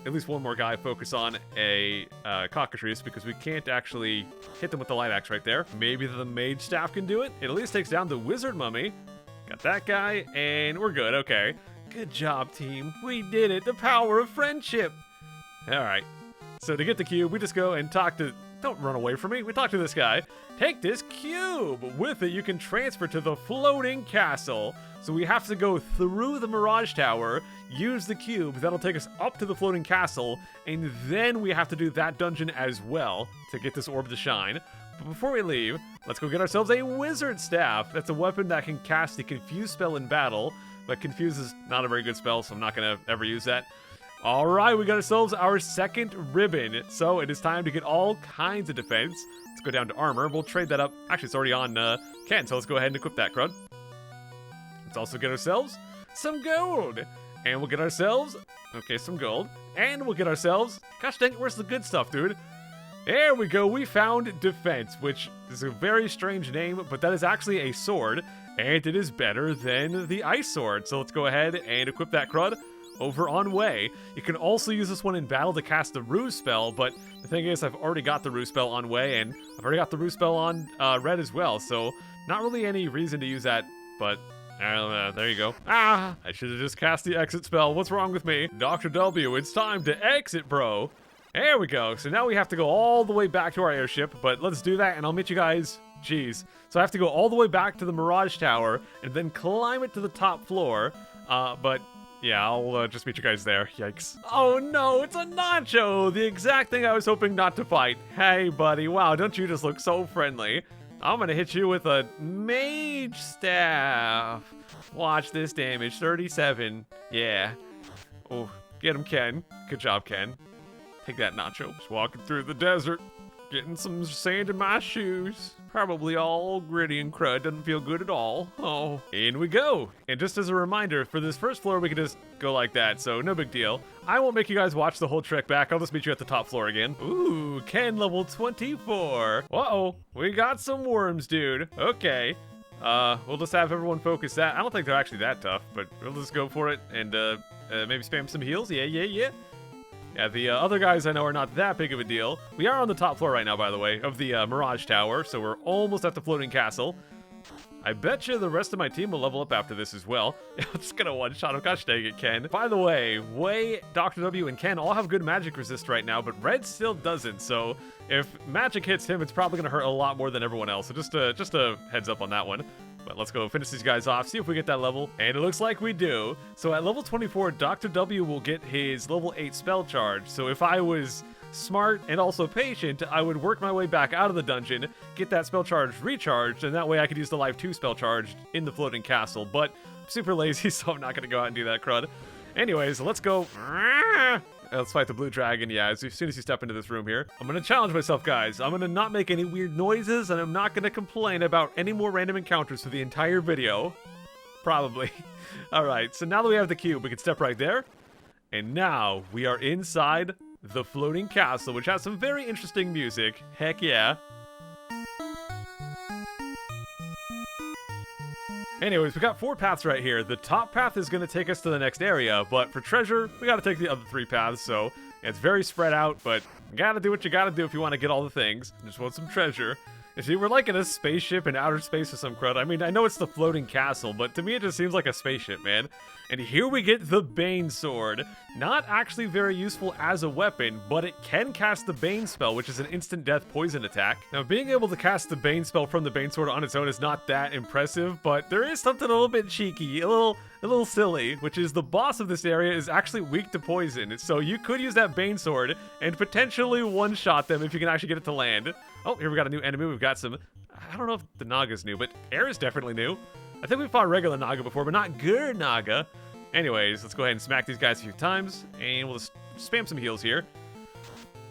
at least one more guy focus on a cockatrice, because we can't actually hit them with the light axe right there. Maybe the mage staff can do it. It at least takes down the wizard mummy. Got that guy, and we're good. Okay. Good job, team. We did it. The power of friendship. All right. So to get the cube, we just go and talk to... Don't run away from me. We talk to this guy. Take this cube. With it, you can transfer to the floating castle. So we have to go through the Mirage Tower, use the cube. That'll take us up to the floating castle. And then we have to do that dungeon as well to get this orb to shine. But before we leave, let's go get ourselves a wizard staff. That's a weapon that can cast the confuse spell in battle. But confuse is not a very good spell, so I'm not going to ever use that. All right, we got ourselves our second ribbon. So it is time to get all kinds of defense. Let's go down to armor. We'll trade that up. Actually, it's already on Ken, so let's go ahead and equip that crud. Let's also get ourselves some gold. And we'll get ourselves, okay, some gold. And we'll get ourselves, gosh dang it, where's the good stuff, dude? There we go, we found defense, which is a very strange name, but that is actually a sword. And it is better than the ice sword. So let's go ahead and equip that crud. Over on Way. You can also use this one in battle to cast the ruse spell, but the thing is, I've already got the ruse spell on Way, and I've already got the ruse spell on Red as well, so not really any reason to use that, but there you go. I should have just cast the exit spell. What's wrong with me? Dr. W, it's time to exit, bro. There we go. So now we have to go all the way back to our airship, but let's do that, and I'll meet you guys. Jeez. So I have to go all the way back to the Mirage Tower, and then climb it to the top floor, but... Yeah, I'll just meet you guys there. Yikes. Oh no, it's a Nacho! The exact thing I was hoping not to fight. Hey, buddy. Wow, don't you just look so friendly? I'm gonna hit you with a mage staff. Watch this damage. 37. Yeah. Oh, get him, Ken. Good job, Ken. Take that, Nacho. Just walking through the desert. Getting some sand in my shoes. Probably all gritty and crud. Doesn't feel good at all. Oh. In we go. And just as a reminder, for this first floor, we can just go like that, so no big deal. I won't make you guys watch the whole trek back. I'll just meet you at the top floor again. Ooh, Ken level 24. Uh-oh. We got some worms, dude. Okay. We'll just have everyone focus that. I don't think they're actually that tough, but we'll just go for it and maybe spam some heals. Yeah. Yeah, the other guys I know are not that big of a deal. We are on the top floor right now, by the way, of the Mirage Tower, so we're almost at the floating castle. I bet you the rest of my team will level up after this as well. I'm just gonna one-shot him. Gosh dang it, Ken. By the way, Way, Dr. W, and Ken all have good magic resist right now, but Red still doesn't, so if magic hits him, it's probably gonna hurt a lot more than everyone else, so just a heads up on that one. But let's go finish these guys off, see if we get that level. And it looks like we do. So at level 24, Dr. W will get his level 8 spell charge. So if I was smart and also patient, I would work my way back out of the dungeon, get that spell charge recharged, and that way I could use the life 2 spell charge in the floating castle. But I'm super lazy, so I'm not going to go out and do that crud. Anyways, let's go. Let's fight the blue dragon. Yeah, as soon as you step into this room here. I'm going to challenge myself, guys. I'm going to not make any weird noises, and I'm not going to complain about any more random encounters for the entire video. Probably. All right, so now that we have the cube, we can step right there. And now we are inside the floating castle, which has some very interesting music. Heck yeah. Anyways, we got 4 paths right here. The top path is going to take us to the next area, but for treasure, we got to take the other 3 paths, so it's very spread out, but you got to do what you got to do if you want to get all the things. Just want some treasure. See, we're like in a spaceship in outer space or some crud. I mean, I know it's the floating castle, but to me it just seems like a spaceship, man. And here we get the Bane Sword. Not actually very useful as a weapon, but it can cast the Bane spell, which is an instant death poison attack. Now, being able to cast the Bane spell from the Bane Sword on its own is not that impressive, but there is something a little bit cheeky, a little silly, which is the boss of this area is actually weak to poison. So you could use that Bane Sword and potentially one-shot them if you can actually get it to land. Oh, here we got a new enemy. We've got some, I don't know if the Naga's new, but air is definitely new. I think we fought regular Naga before, but not Gur Naga. Anyways, let's go ahead and smack these guys a few times, and we'll just spam some heals here.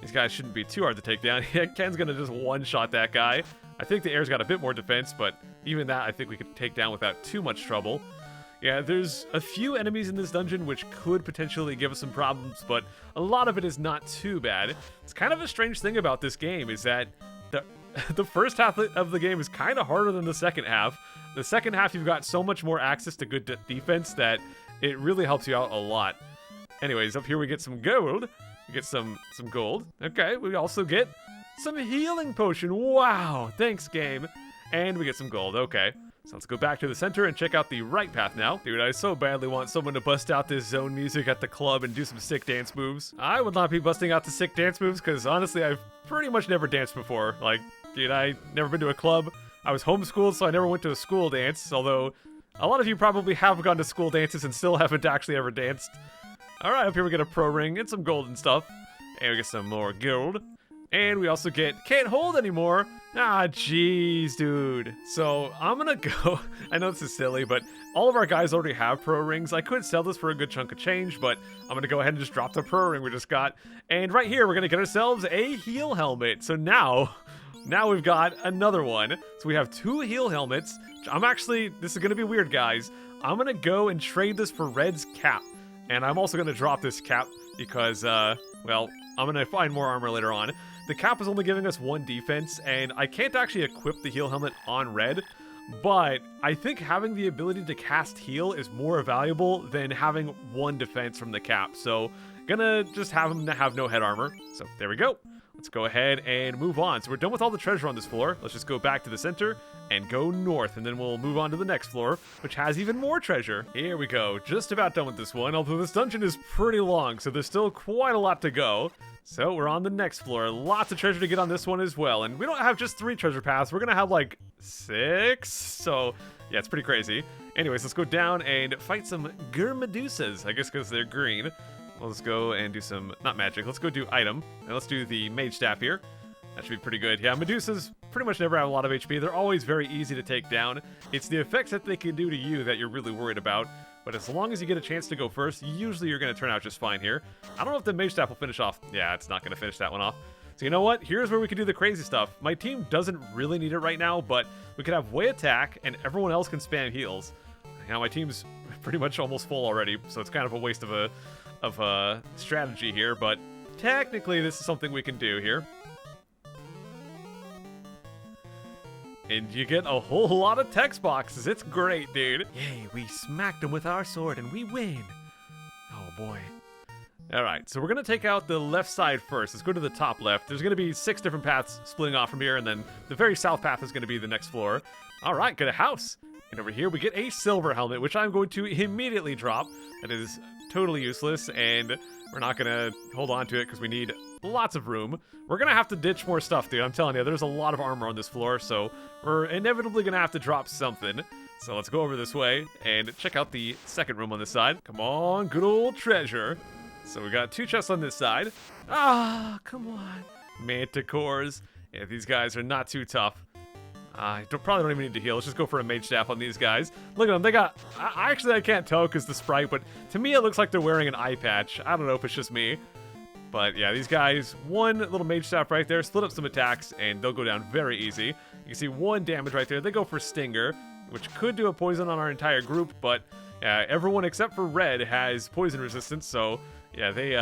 These guys shouldn't be too hard to take down. Yeah, Ken's gonna just one-shot that guy. I think the air's got a bit more defense, but even that I think we could take down without too much trouble. Yeah, there's a few enemies in this dungeon which could potentially give us some problems, but a lot of it is not too bad. It's kind of a strange thing about this game is that the first half of the game is kind of harder than the second half. The second half, you've got so much more access to good defense that it really helps you out a lot. Anyways, up here we get some gold. We get some gold. Okay, we also get some healing potion. Wow, thanks, game. And we get some gold. Okay. So let's go back to the center and check out the right path now. Dude, I so badly want someone to bust out this zone music at the club and do some sick dance moves. I would not be busting out the sick dance moves because honestly, I've pretty much never danced before. Like, dude, I never been to a club. I was homeschooled, so I never went to a school dance, although a lot of you probably have gone to school dances and still haven't actually ever danced. Alright, up here we get a pro ring and some gold and stuff. And we get some more gold. And we also get can't hold anymore. Ah, jeez, dude. So I'm gonna go. I know this is silly, but all of our guys already have pro rings. I could sell this for a good chunk of change, but I'm gonna go ahead and just drop the pro ring we just got. And right here, we're gonna get ourselves a heal helmet. So now we've got another one. So we have 2 heal helmets. This is gonna be weird, guys. I'm gonna go and trade this for Red's cap. And I'm also gonna drop this cap because, well, I'm gonna find more armor later on. The cap is only giving us 1 defense, and I can't actually equip the heal helmet on Red, but I think having the ability to cast heal is more valuable than having 1 defense from the cap. So, gonna just have him to have no head armor. So, there we go. Let's go ahead and move on. So we're done with all the treasure on this floor. Let's just go back to the center and go north, and then we'll move on to the next floor, which has even more treasure. Here we go. Just about done with this one, although this dungeon is pretty long, so there's still quite a lot to go. So we're on the next floor. Lots of treasure to get on this one as well. And we don't have just 3 treasure paths. We're going to have like 6. So yeah, it's pretty crazy. Anyways, let's go down and fight some Medusas. I guess because they're green. Let's go and do some, not magic, let's go do item. And let's do the mage staff here. That should be pretty good. Yeah, Medusas pretty much never have a lot of HP. They're always very easy to take down. It's the effects that they can do to you that you're really worried about. But as long as you get a chance to go first, usually you're going to turn out just fine here. I don't know if the mage staff will finish off. Yeah, it's not going to finish that one off. So you know what? Here's where we can do the crazy stuff. My team doesn't really need it right now, but we could have way attack and everyone else can spam heals. Now my team's pretty much almost full already, so it's kind of a waste of a strategy here, but technically this is something we can do here. And you get a whole lot of text boxes. It's great, dude. Yay, we smacked them with our sword and we win. Oh boy. Alright, so we're going to take out the left side first. Let's go to the top left. There's going to be 6 different paths splitting off from here, and then the very south path is going to be the next floor. Alright, get a house. And over here we get a silver helmet, which I'm going to immediately drop. That is totally useless, and we're not going to hold on to it because we need lots of room. We're going to have to ditch more stuff, dude. I'm telling you, there's a lot of armor on this floor, so we're inevitably going to have to drop something. So let's go over this way and check out the second room on this side. Come on, good old treasure. So we got 2 chests on this side. Ah, come on. Manticores. Yeah, these guys are not too tough. I probably don't even need to heal. Let's just go for a mage staff on these guys. Look at them. They got... Actually, I can't tell because the sprite, but to me it looks like they're wearing an eye patch. I don't know if it's just me. But yeah, these guys, 1 little mage staff right there, split up some attacks, and they'll go down very easy. You can see 1 damage right there. They go for Stinger, which could do a poison on our entire group, but everyone except for Red has poison resistance, so yeah, they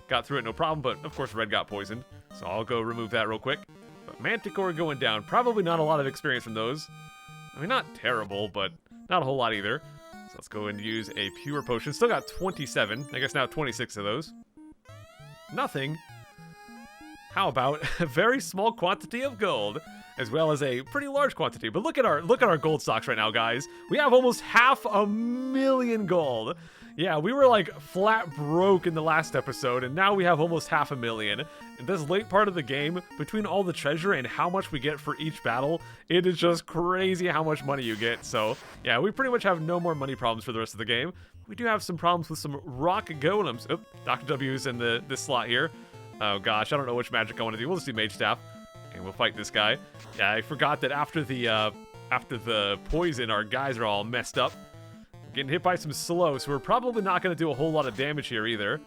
got through it no problem, but of course Red got poisoned. So I'll go remove that real quick. But Manticore going down. Probably not a lot of experience from those. I mean, not terrible, but not a whole lot either. So let's go and use a pure potion. Still got 27. I guess now 26 of those. Nothing. How about a very small quantity of gold? as well as a pretty large quantity. But look at our gold stocks right now, guys. We have almost 500,000 gold. Yeah, we were like flat broke in the last episode, and now we have almost 500,000. In this late part of the game, between all the treasure and how much we get for each battle, it is just crazy how much money you get. So yeah, we pretty much have no more money problems for the rest of the game. We do have some problems with some rock golems. Oh, Dr. W's in this slot here. Oh gosh, I don't know which magic I want to do. We'll just do Mage Staff, and we'll fight this guy. Yeah, I forgot that after the poison, our guys are all messed up. Getting hit by some slow, so we're probably not going to do a whole lot of damage here either.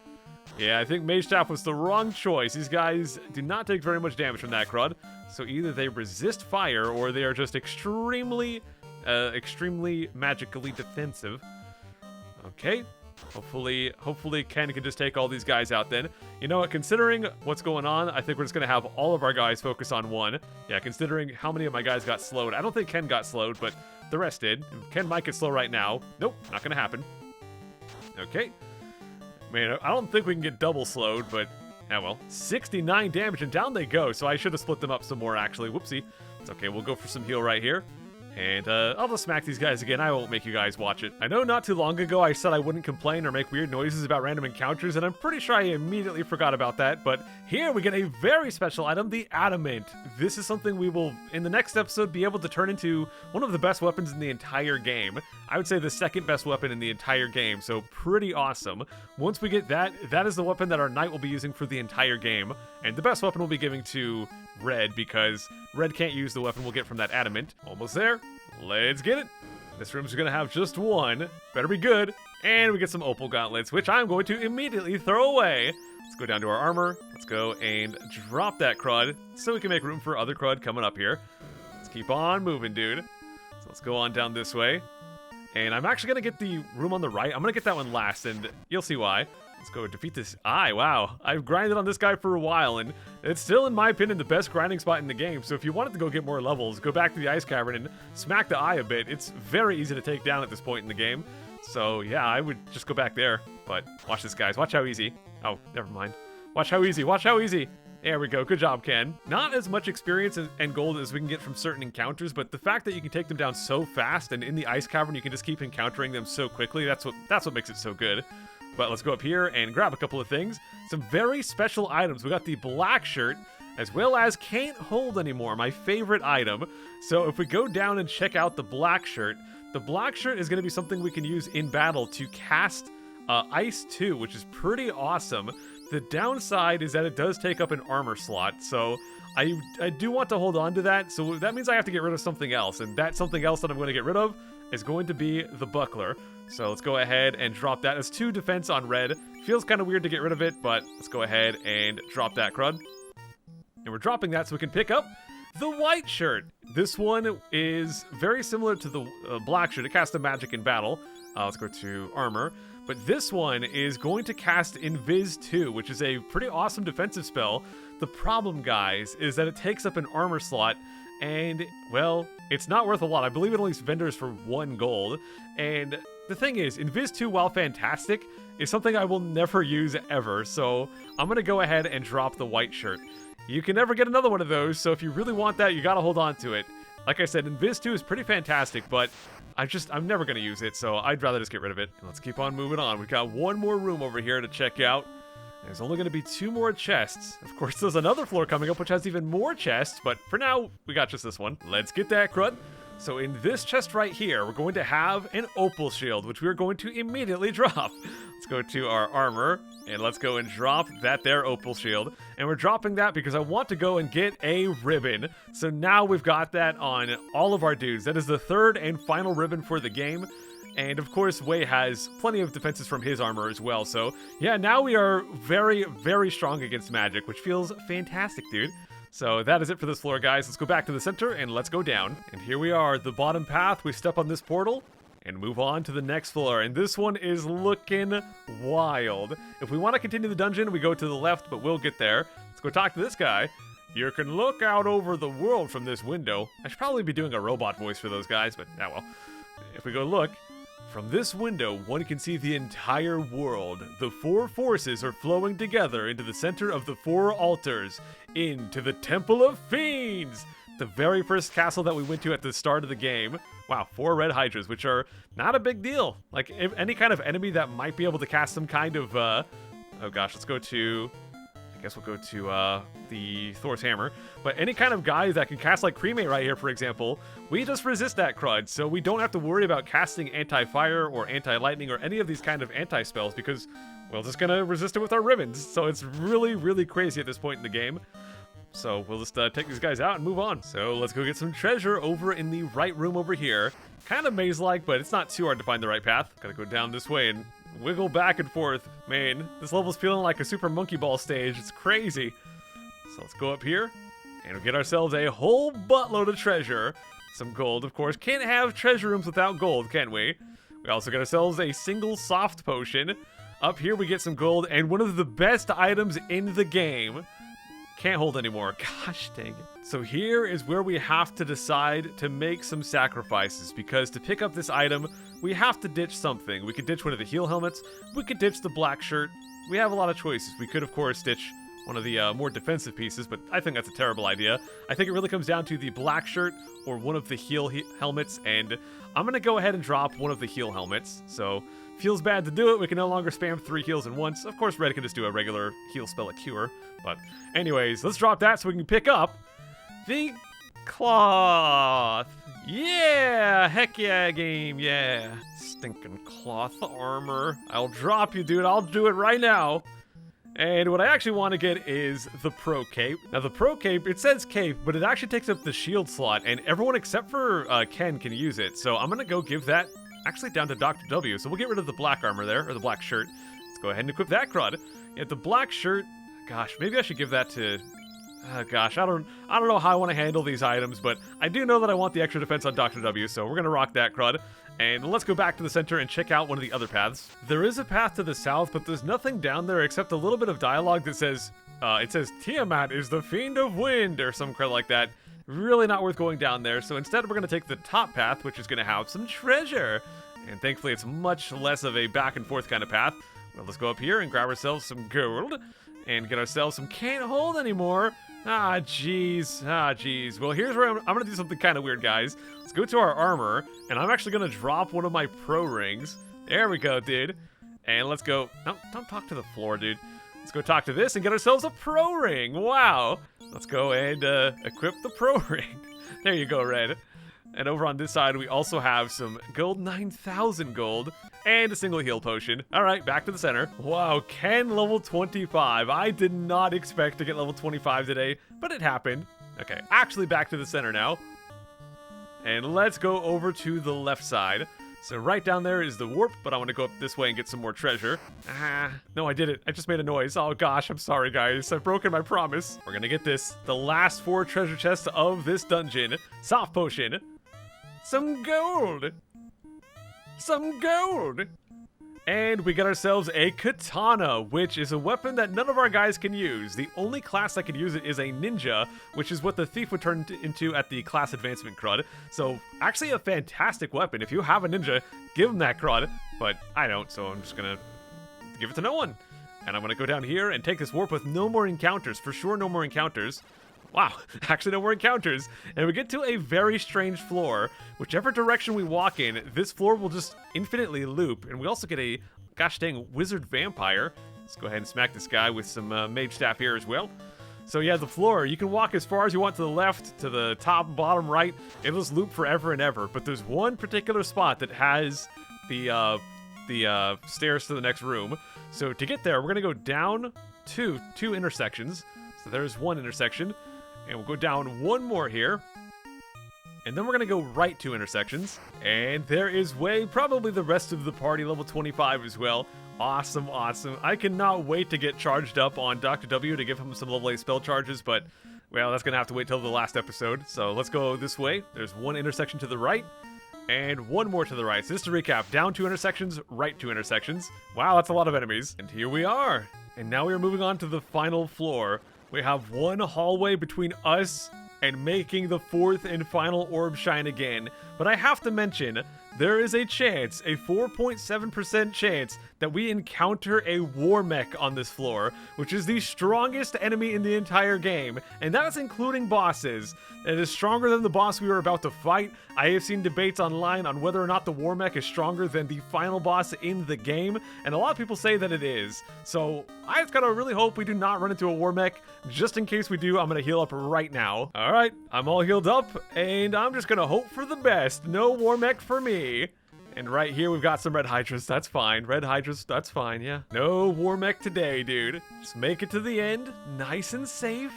Yeah, I think Mage Staff was the wrong choice. These guys do not take very much damage from that crud. So either they resist fire, or they are just extremely magically defensive. Okay. Hopefully Ken can just take all these guys out then. You know what, considering what's going on, I think we're just going to have all of our guys focus on one. Yeah, considering how many of my guys got slowed. I don't think Ken got slowed, but the rest did. Ken might get slow right now. Nope, not going to happen. Okay. Man, I don't think we can get double slowed, but yeah, well. 69 damage, and down they go, so I should have split them up some more, actually. Whoopsie. It's okay, we'll go for some heal right here. And I'll just smack these guys again. I won't make you guys watch it. I know not too long ago I said I wouldn't complain or make weird noises about random encounters, and I'm pretty sure I immediately forgot about that, but here we get a very special item, the Adamant. This is something we will, in the next episode, be able to turn into one of the best weapons in the entire game. I would say the second best weapon in the entire game, so pretty awesome. Once we get that, that is the weapon that our knight will be using for the entire game, and the best weapon we'll be giving to Red, because Red can't use the weapon we'll get from that Adamant. Almost there. Let's get it. This room's gonna have just one. Better be good. And we get some Opal Gauntlets, which I'm going to immediately throw away. Let's go down to our armor. Let's go and drop that crud so we can make room for other crud coming up here. Let's keep on moving, dude. So let's go on down this way. And I'm actually gonna get the room on the right. I'm gonna get that one last, and you'll see why. Let's go defeat this eye. Wow, I've grinded on this guy for a while, and it's still, in my opinion, the best grinding spot in the game. So if you wanted to go get more levels, go back to the ice cavern and smack the eye a bit. It's very easy to take down at this point in the game. So yeah, I would just go back there. But watch this, guys. Watch how easy. Oh, never mind. Watch how easy. Watch how easy. There we go. Good job, Ken. Not as much experience and gold as we can get from certain encounters, but the fact that you can take them down so fast, and in the ice cavern you can just keep encountering them so quickly, that's what makes it so good. But let's go up here and grab a couple of things. Some very special items. We got the black shirt, as well as Can't Hold Anymore, my favorite item. So if we go down and check out the black shirt is going to be something we can use in battle to cast Ice 2, which is pretty awesome. The downside is that it does take up an armor slot, so I do want to hold on to that. So that means I have to get rid of something else, and that something else that I'm going to get rid of is going to be the buckler. So let's go ahead and drop that as 2 defense on red. Feels kind of weird to get rid of it, but let's go ahead and drop that crud. And we're dropping that so we can pick up the white shirt. This one is very similar to the black shirt. It casts a magic in battle. Let's go to armor. But this one is going to cast Invis 2, which is a pretty awesome defensive spell. The problem, guys, is that it takes up an armor slot, and, well, it's not worth a lot. I believe it only vendors for 1 gold. And the thing is, Invis 2, while fantastic, is something I will never use ever, so I'm going to go ahead and drop the white shirt. You can never get another one of those, so if you really want that, you got to hold on to it. Like I said, Invis 2 is pretty fantastic, but I'm never going to use it, so I'd rather just get rid of it. Let's keep on moving on. We've got one more room over here to check out. There's only going to be 2 more chests. Of course, there's another floor coming up which has even more chests, but for now, we got just this one. Let's get that crud. So in this chest right here, we're going to have an Opal Shield, which we're going to immediately drop. Let's go to our armor, and let's go and drop that there Opal Shield. And we're dropping that because I want to go and get a ribbon. So now we've got that on all of our dudes. That is the 3rd and final ribbon for the game. And of course, Wei has plenty of defenses from his armor as well. So yeah, now we are very, very strong against magic, which feels fantastic, dude. So that is it for this floor, guys. Let's go back to the center and let's go down. And here we are, the bottom path. We step on this portal and move on to the next floor. And this one is looking wild. If we want to continue the dungeon, we go to the left, but we'll get there. Let's go talk to this guy. You can look out over the world from this window. I should probably be doing a robot voice for those guys, but well. If we go look, from this window, one can see the entire world. The 4 forces are flowing together into the center of the 4 altars, into the Temple of Fiends. the very first castle that we went to at the start of the game. Wow, 4 red hydras, which are not a big deal. Like, if any kind of enemy that might be able to cast some kind of, oh gosh, let's go to, I guess we'll go to the Thor's hammer. But any kind of guy that can cast like cremate right here, for example, we just resist that crud. So we don't have to worry about casting anti-fire or anti-lightning or any of these kind of anti-spells because we're just gonna resist it with our ribbons. So it's really, really crazy at this point in the game. So we'll just take these guys out and move on. So let's go get some treasure over in the right room over here. Kind of maze-like, but it's not too hard to find the right path. Gotta go down this way and wiggle back and forth. Man, this level's feeling like a Super Monkey Ball stage. It's crazy. So let's go up here and we'll get ourselves a whole buttload of treasure. Some gold, of course. Can't have treasure rooms without gold, can we? We also got ourselves a single soft potion. Up here we get some gold and one of the best items in the game. Can't hold anymore. Gosh dang it. So here is where we have to decide to make some sacrifices, because to pick up this item, we have to ditch something. We could ditch one of the heal helmets. We could ditch the black shirt. We have a lot of choices. We could, of course, ditch one of the more defensive pieces, but I think that's a terrible idea. I think it really comes down to the black shirt or one of the heal helmets, and I'm going to go ahead and drop one of the heal helmets. So feels bad to do it. We can no longer spam 3 heals in once. Of course, Red can just do a regular heal spell at Cure. But anyways, let's drop that so we can pick up the cloth. Yeah! Heck yeah, game. Yeah. Stinking cloth armor. I'll drop you, dude. I'll do it right now. And what I actually want to get is the Pro Cape. Now, the Pro Cape, it says cape, but it actually takes up the shield slot, and everyone except for Ken can use it. So I'm going to go give that actually down to Dr. W. So we'll get rid of the black armor there, or the black shirt. Let's go ahead and equip that crud. Yeah, the black shirt, gosh, maybe I should give that to... gosh, I don't know how I want to handle these items, but I do know that I want the extra defense on Dr. W, so we're going to rock that crud. And let's go back to the center and check out one of the other paths. There is a path to the south, but there's nothing down there except a little bit of dialogue that says, it says, Tiamat is the fiend of wind, or some crud like that. Really not worth going down there, so instead we're going to take the top path, which is going to have some treasure. And thankfully it's much less of a back and forth kind of path. Well, let's go up here and grab ourselves some gold and get ourselves some can't hold anymore. Ah, jeez. Well, here's where I'm going to do something kind of weird, guys. Let's go to our armor, and I'm actually going to drop one of my pro rings. There we go, dude. And let's go... No, don't talk to the floor, dude. Let's go talk to this and get ourselves a pro ring. Wow. Let's go and equip the pro ring. There you go, Red. And over on this side, we also have some gold, 9,000 gold, and a single heal potion. All right, back to the center. Wow, Ken level 25. I did not expect to get level 25 today, but it happened. Okay, actually back to the center now. And let's go over to the left side. So right down there is the warp, but I want to go up this way and get some more treasure. No, I did it. I just made a noise. Oh gosh, I'm sorry, guys. I've broken my promise. We're gonna get this, the last 4 treasure chests of this dungeon. Soft potion. Some gold! Some gold! And we got ourselves a katana, which is a weapon that none of our guys can use. The only class that can use it is a ninja, which is what the thief would turn into at the class advancement crud. So, actually a fantastic weapon. If you have a ninja, give him that crud. But I don't, so I'm just gonna give it to no one. And I'm gonna go down here and take this warp with no more encounters. For sure, no more encounters. Wow, actually no more encounters. And we get to a very strange floor. Whichever direction we walk in, this floor will just infinitely loop. And we also get a, gosh dang, wizard vampire. Let's go ahead and smack this guy with some mage staff here as well. So yeah, the floor, you can walk as far as you want to the left, to the top, bottom, right. It'll just loop forever and ever. But there's one particular spot that has the stairs to the next room. So to get there, we're going to go down to 2 intersections. So there's one intersection. And we'll go down one more here. And then we're going to go right 2 intersections. And there is Way, probably the rest of the party, level 25 as well. Awesome, awesome. I cannot wait to get charged up on Dr. W to give him some level 8 spell charges, but, well, that's going to have to wait till the last episode. So let's go this way. There's 1 intersection to the right, and 1 more to the right. So just to recap, down 2 intersections, right 2 intersections. Wow, that's a lot of enemies. And here we are. And now we are moving on to the final floor. We have 1 hallway between us and making the 4th and final orb shine again. But I have to mention, there is a chance, a 4.7% chance, that we encounter a war mech on this floor, which is the strongest enemy in the entire game, and that is including bosses. It is stronger than the boss we were about to fight. I have seen debates online on whether or not the war mech is stronger than the final boss in the game, and a lot of people say that it is. So I just gotta really hope we do not run into a war mech. Just in case we do, I'm gonna heal up right now. All right, I'm all healed up, and I'm just gonna hope for the best. No war mech for me. And right here, we've got some red hydras. That's fine. Red hydras, that's fine, yeah. No war mech today, dude. Just make it to the end, nice and safe.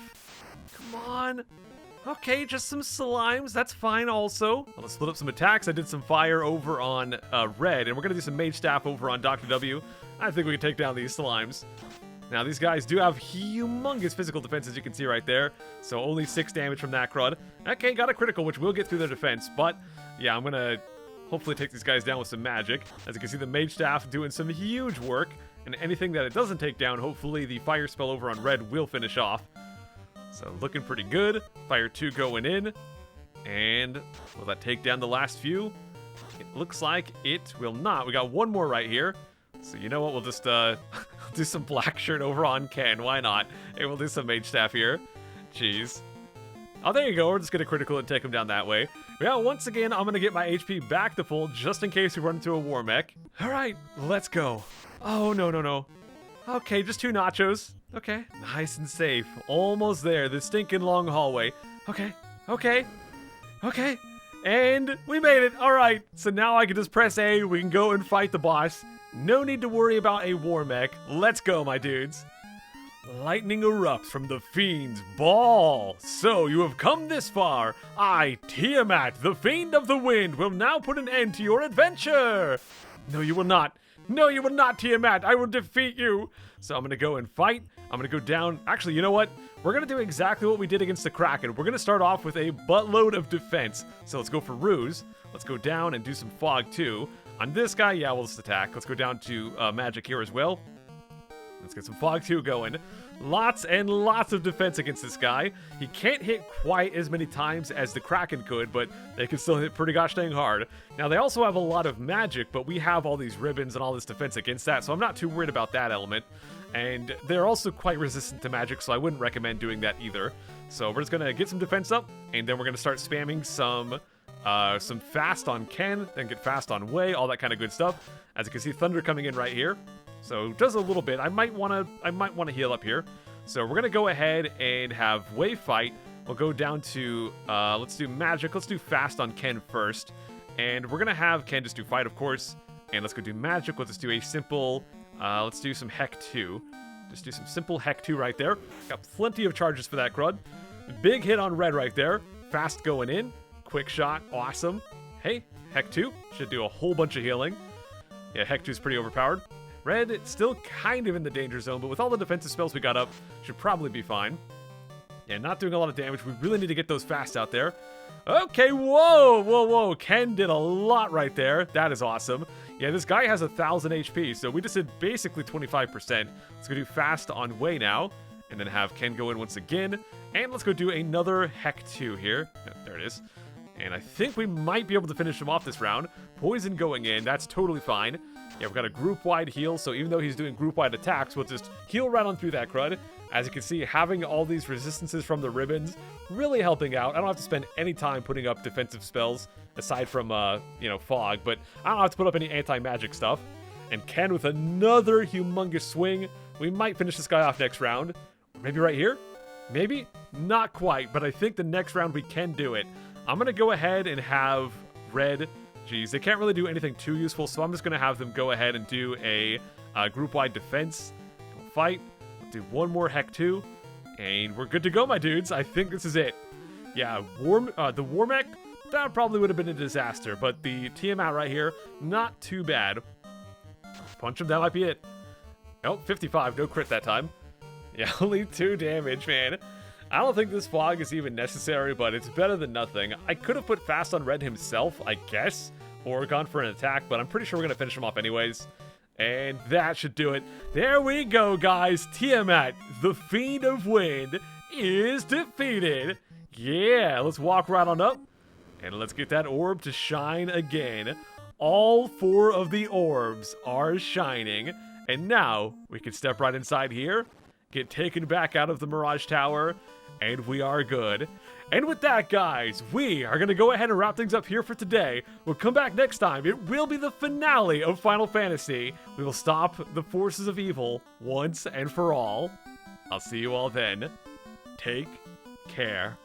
Come on. Okay, just some slimes. That's fine also. Well, let's split up some attacks. I did some fire over on red, and we're going to do some mage staff over on Dr. W. I think we can take down these slimes. Now, these guys do have humongous physical defense, as you can see right there. So only 6 damage from that crud. Okay, got a critical, which will get through their defense. But, yeah, I'm going to hopefully take these guys down with some magic. As you can see, the mage staff doing some huge work. And anything that it doesn't take down, hopefully the fire spell over on red will finish off. So looking pretty good. Fire 2 going in. And will that take down the last few? It looks like it will not. We got one more right here. So you know what? We'll just do some black shirt over on Ken. Why not? Hey, we'll do some mage staff here. Jeez. Oh, there you go. We're just going to critical and take him down that way. Yeah, once again, I'm going to get my HP back to full just in case we run into a war mech. All right, let's go. Oh, no, no, no. Okay, just 2 nachos. Okay, nice and safe. Almost there. The stinking long hallway. Okay, okay, okay. And we made it. All right, so now I can just press A. We can go and fight the boss. No need to worry about a war mech. Let's go, my dudes. Lightning erupts from the fiend's ball. So you have come this far. I, Tiamat, the fiend of the wind, will now put an end to your adventure. No, you will not. No, you will not, Tiamat. I will defeat you. So I'm going to go and fight. I'm going to go down. Actually, you know what? We're going to do exactly what we did against the Kraken. We're going to start off with a buttload of defense. So let's go for Ruse. Let's go down and do some fog too. On this guy, yeah, we'll just attack. Let's go down to magic here as well. Let's get some fog 2 going. Lots and lots of defense against this guy. He can't hit quite as many times as the Kraken could, but they can still hit pretty gosh dang hard. Now, they also have a lot of magic, but we have all these ribbons and all this defense against that, so I'm not too worried about that element. And they're also quite resistant to magic, so I wouldn't recommend doing that either. So we're just going to get some defense up, and then we're going to start spamming some fast on Ken, then get fast on Wei, all that kind of good stuff. As you can see, Thunder coming in right here. So does a little bit. I might want to heal up here. So we're gonna go ahead and have Wei fight. We'll go down to let's do magic. Let's do fast on Ken first, and we're gonna have Ken just do fight, of course. And let's go do magic. Let's just do a simple. Let's do some Heck 2. Just do some simple Heck 2 right there. Got plenty of charges for that crud. Big hit on red right there. Fast going in. Quick shot. Awesome. Hey, Heck 2 should do a whole bunch of healing. Yeah, Heck 2 is pretty overpowered. Red, it's still kind of in the danger zone, but with all the defensive spells we got up, should probably be fine. Yeah, not doing a lot of damage. We really need to get those fast out there. Okay, whoa, whoa, whoa. Ken did a lot right there. That is awesome. Yeah, this guy has 1,000 HP, so we just did basically 25%. Let's go do fast on Wei now, and then have Ken go in once again. And let's go do another Heck 2 here. Oh, there it is. And I think we might be able to finish him off this round. Poison going in, that's totally fine. Yeah, we've got a group-wide heal, so even though he's doing group-wide attacks, we'll just heal right on through that crud. As you can see, having all these resistances from the ribbons, really helping out. I don't have to spend any time putting up defensive spells, aside from, fog, but I don't have to put up any anti-magic stuff. And Ken with another humongous swing. We might finish this guy off next round. Or maybe right here? Maybe? Not quite, but I think the next round we can do it. I'm going to go ahead and have red. Geez, they can't really do anything too useful, so I'm just going to have them go ahead and do a group-wide defense. We'll fight. We'll do one more Heck 2, and we're good to go, my dudes. I think this is it. Yeah, the War Mech, that probably would have been a disaster, but the Tiamat right here, not too bad. Punch him, that might be it. Oh, 55, no crit that time. Yeah, only 2 damage, man. I don't think this fog is even necessary, but it's better than nothing. I could have put fast on red himself, I guess, or gone for an attack, but I'm pretty sure we're going to finish him off anyways. And that should do it. There we go, guys. Tiamat, the Fiend of Wind, is defeated. Yeah, let's walk right on up, and let's get that orb to shine again. all 4 of the orbs are shining. And now we can step right inside here, get taken back out of the Mirage Tower, and we are good. And with that, guys, we are going to go ahead and wrap things up here for today. We'll come back next time. It will be the finale of Final Fantasy. We will stop the forces of evil once and for all. I'll see you all then. Take care.